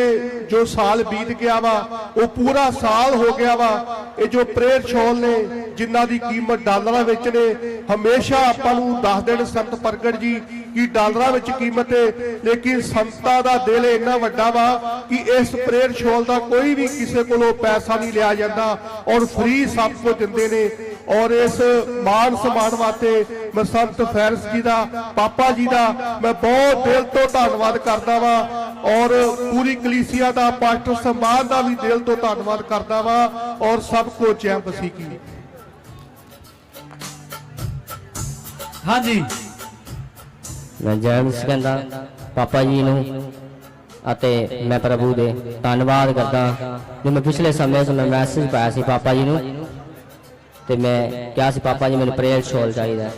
S8: ਜੋ ਸਾਲ ਬੀਤ ਗਿਆ ਵਾ ਉਹ ਪੂਰਾ ਸਾਲ ਹੋ ਗਿਆ ਵਾ। ਇਹ ਜੋ ਪ੍ਰੇਅਰ ਸ਼ਾਲ ਨੇ ਜਿਨ੍ਹਾਂ ਦੀ ਕੀਮਤ ਡਾਲਰਾਂ ਵਿੱਚ ਨੇ, ਹਮੇਸ਼ਾ ਆਪਾਂ ਨੂੰ ਦੱਸ ਦੇਣ ਸੰਤ ਪ੍ਰਗਟ ਜੀ ਕਿ ਡਾਲਰਾਂ ਵਿੱਚ ਕੀਮਤ ਹੈ, ਲੇਕਿਨ ਸੰਤਾਂ ਦਾ ਦਿਲ ਇੰਨਾ ਵੱਡਾ ਵਾ ਕਿ ਇਸ ਪ੍ਰੇਅਰ ਸ਼ਾਲ ਦਾ ਕੋਈ ਵੀ ਕਿਸੇ ਕੋਲੋਂ ਪੈਸਾ ਨਹੀਂ ਲਿਆ ਜਾਂਦਾ ਔਰ ਫ੍ਰੀ ਸਭ ਕੁਝ ਦਿੰਦੇ ਨੇ। ਔਰ ਇਸ ਮਾਨ ਸਨਮਾਨ ਵਾਸਤੇ ਮੈਂ ਸੰਤ ਫੈਰਸ ਜੀ ਦਾ, ਪਾਪਾ ਜੀ ਦਾ ਮੈਂ ਬਹੁਤ ਦਿਲ ਤੋਂ ਧੰਨਵਾਦ ਕਰਦਾ ਵਾ। ਔਰ ਪੂਰੀ ਕਲੀਸਿਆ ਦਾ, ਪਾਸਟਰ ਸਮਾਨ ਦਾ ਵੀ ਦਿਲ ਤੋਂ ਧੰਨਵਾਦ ਕਰਦਾ ਵਾ। ਔਰ ਸਭ ਕੁਝ ਜੈ ਮਸੀਹ ਕੀ।
S5: ਹਾਂਜੀ
S6: ਮੈਂ ਜੈ ਮਸੀਹ ਕਹਿੰਦਾ ਪਾਪਾ ਜੀ ਨੂੰ ਅਤੇ ਮੈਂ ਪ੍ਰਭੂ ਦੇ ਧੰਨਵਾਦ ਕਰਦਾ। ਜੋ ਮੈਂ ਪਿਛਲੇ ਸਮੇਂ ਮੈਂ ਮੈਸੇਜ ਪਾਇਆ ਸੀ ਪਾਪਾ ਜੀ ਨੂੰ ਤੇ ਮੈਂ ਕਿਹਾ ਸੀ ਪਾਪਾ ਜੀ ਮੈਨੂੰ ਪ੍ਰੇਅਰ ਸ਼ਾਲ ਚਾਹੀਦਾ।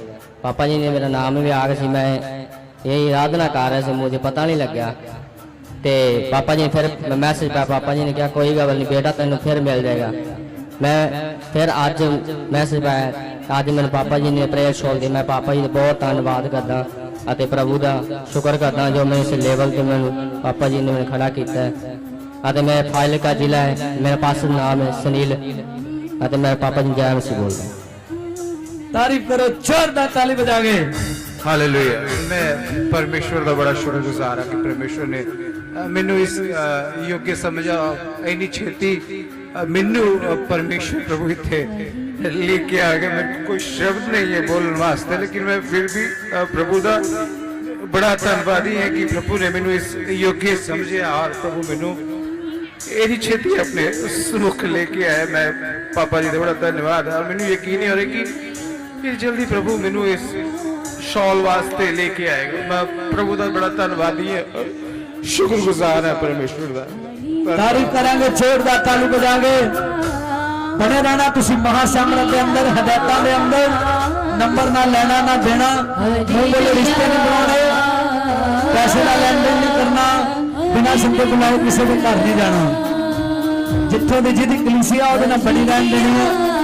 S6: ਪਾਪਾ ਜੀ ਨੇ ਮੇਰਾ ਨਾਮ ਵੀ ਆ ਗਿਆ ਸੀ, ਮੈਂ ਇਹ ਆਰਾਧਨਾ ਕਰ ਰਿਹਾ ਸੀ, मुझे पता नहीं लग्या। ਤੇ ਪਾਪਾ ਜੀ ਨੇ ਫਿਰ ਮੈਸੇਜ ਪਾਇਆ, ਪਾਪਾ ਜੀ ਨੇ ਕਿਹਾ ਕੋਈ ਗੱਲ ਨਹੀਂ ਬੇਟਾ ਤੈਨੂੰ ਫਿਰ ਮਿਲ ਜਾਏਗਾ। ਮੈਂ ਫਿਰ ਅੱਜ ਮੈਸੇਜ ਪਾਇਆ, ਅੱਜ ਮੈਨੂੰ ਪਾਪਾ ਜੀ ਨੇ ਪ੍ਰੇਅਰ ਸ਼ਾਲ ਦੀ। ਮੈਂ ਪਾਪਾ ਜੀ ਦਾ ਬਹੁਤ ਧੰਨਵਾਦ ਕਰਦਾ ਅਤੇ ਪ੍ਰਭੂ ਦਾ ਸ਼ੁਕਰ ਕਰਦਾ ਜੋ ਮੈਂ ਇਸ ਲੈਵਲ ਤੇ ਮੈਨੂੰ ਪਾਪਾ ਜੀ ਨੇ ਮੈਨੂੰ ਖੜਾ ਕੀਤਾ। ਅਤੇ ਮੈਂ ਫਾਜ਼ਿਲਕਾ ਜ਼ਿਲ੍ਹਾ ਹੈ, ਮੇਰਾ ਪਾਸਟਰ ਨਾਮ ਹੈ ਸੁਨੀਲ ਅਤੇ ਮੈਂ ਪਾਪਾ ਜੀ ਜੈ ਮਸੀਹ ਬੋਲਦਾ।
S5: ਤਾਰੀਫ ਕਰੋ ਜ਼ੋਰਦਾਰ ਤਾਲੀ ਵਜਾ ਕੇ।
S9: ਹਾਲੇਲੂਇਆ। ਮੈਂ ਪਰਮੇਸ਼ਵਰ ਦਾ ਬੜਾ ਸ਼ੁਕਰਗੁਜ਼ਾਰ ਹਾਂ ਕਿ ਪਰਮੇਸ਼ਵਰ ਨੇ ਮੈਨੂੰ ਇਸ ਯੋਗ ਸਮਝਾ। ਇੰਨੀ ਛੇਤੀ ਮੈਨੂੰ ਪਰਮੇਸ਼ਵਰ ਪ੍ਰਭੂ ਇੱਥੇ ਲੈ ਕੇ ਆ ਗਿਆ। ਮੇਰੇ ਕੋਈ ਸ਼ਬਦ ਨਹੀਂ ਹੈ ਬੋਲਣ ਵਾਸਤੇ, ਲੇਕਿਨ ਮੈਂ ਫਿਰ ਵੀ ਪ੍ਰਭੂ ਦਾ ਬੜਾ ਧੰਨਵਾਦੀ ਹਾਂ ਕਿ ਪ੍ਰਭੂ ਨੇ ਮੈਨੂੰ ਇਸ ਯੋਗ ਸਮਝਿਆ ਔਰ ਪ੍ਰਭੂ ਮੈਨੂੰ ਇੰਨੀ ਛੇਤੀ ਆਪਣੇ ਸਮੁਖ ਲੈ ਕੇ ਆਇਆ। ਮੈਂ ਪਾਪਾ ਜੀ ਦਾ ਬੜਾ ਧੰਨਵਾਦ ਹੈ। ਮੈਨੂੰ ਯਕੀਨ ਹੈ ਕਿ ਜਲਦੀ ਪ੍ਰਭੂ ਮੈਨੂੰ ਇਸ ਸ਼ਾਲ ਵਾਸਤੇ ਲੈ ਕੇ ਆਏਗਾ। ਮੈਂ ਪ੍ਰਭੂ ਦਾ ਬੜਾ ਧੰਨਵਾਦੀ ਹੈ, ਸ਼ੁਕਰਗੁਜ਼ਾਰ ਹੈ ਪਰਮੇਸ਼ਵਰ ਦਾ।
S5: ਤਾਰੀਫ ਕਰਾਂਗੇ, ਜ਼ੋਰਦਾਰ ਤਾਲੀ ਵਜਾਵਾਂਗੇ। ਬਣੇ ਰਹਿਣਾ ਤੁਸੀਂ ਮਹਾਸੰਗਤ ਦੇ ਅੰਦਰ, ਹਦਾਇਤਾਂ ਦੇ ਅੰਦਰ। ਨੰਬਰ ਨਾ ਲੈਣਾ ਨਾ ਦੇਣਾ, ਮੂੰਹ ਬੋਲੇ ਰਿਸ਼ਤੇ ਨਹੀਂ ਬਣਾਉਣੇ, ਪੈਸੇ ਦਾ ਲੈਣ ਦੇਣ ਨਹੀਂ ਕਰਨਾ, ਬਿਨਾਂ ਸੰਦੇ ਬੁਲਾਏ ਕਿਸੇ ਦੇ ਘਰ ਨਹੀਂ ਜਾਣਾ। ਜਿੱਥੋਂ ਦੀ ਜਿਹਦੀ ਕਲੀਸਿਆ ਉਹਦੇ ਨਾਲ ਬਣੀ ਰਹਿਣ ਦੇਣੀ ਹੈ।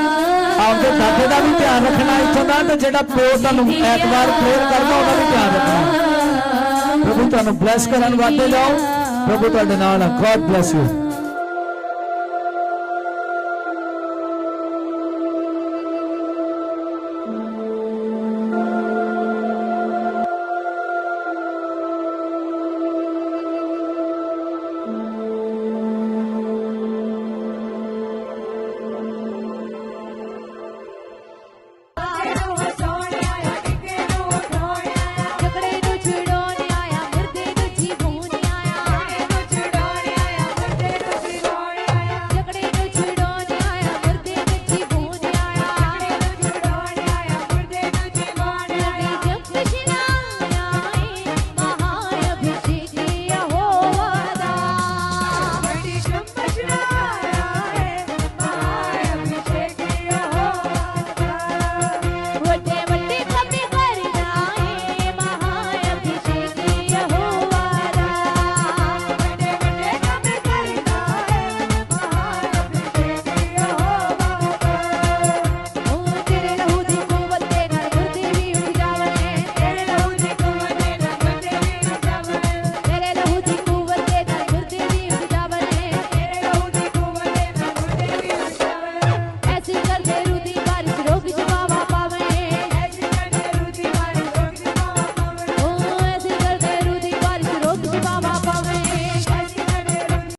S5: ਆਪਦੇ ਦਾਦੇ ਦਾ ਵੀ ਧਿਆਨ ਰੱਖਣਾ ਇੱਥੋਂ ਦਾ, ਤੇ ਜਿਹੜਾ ਪਿਓ ਤੁਹਾਨੂੰ ਐਤਵਾਰ ਪ੍ਰੇਅਰ ਕਰਦਾ ਉਹਦਾ ਵੀ ਧਿਆਨ ਰੱਖਣਾ। ਪ੍ਰਭੂ ਤੁਹਾਨੂੰ ਬਲੈਸ ਕਰਨ ਵਾਸਤੇ ਜਾਓ। ਪ੍ਰਭੂ ਤੁਹਾਡੇ ਨਾਲ ਹੈ। God bless you.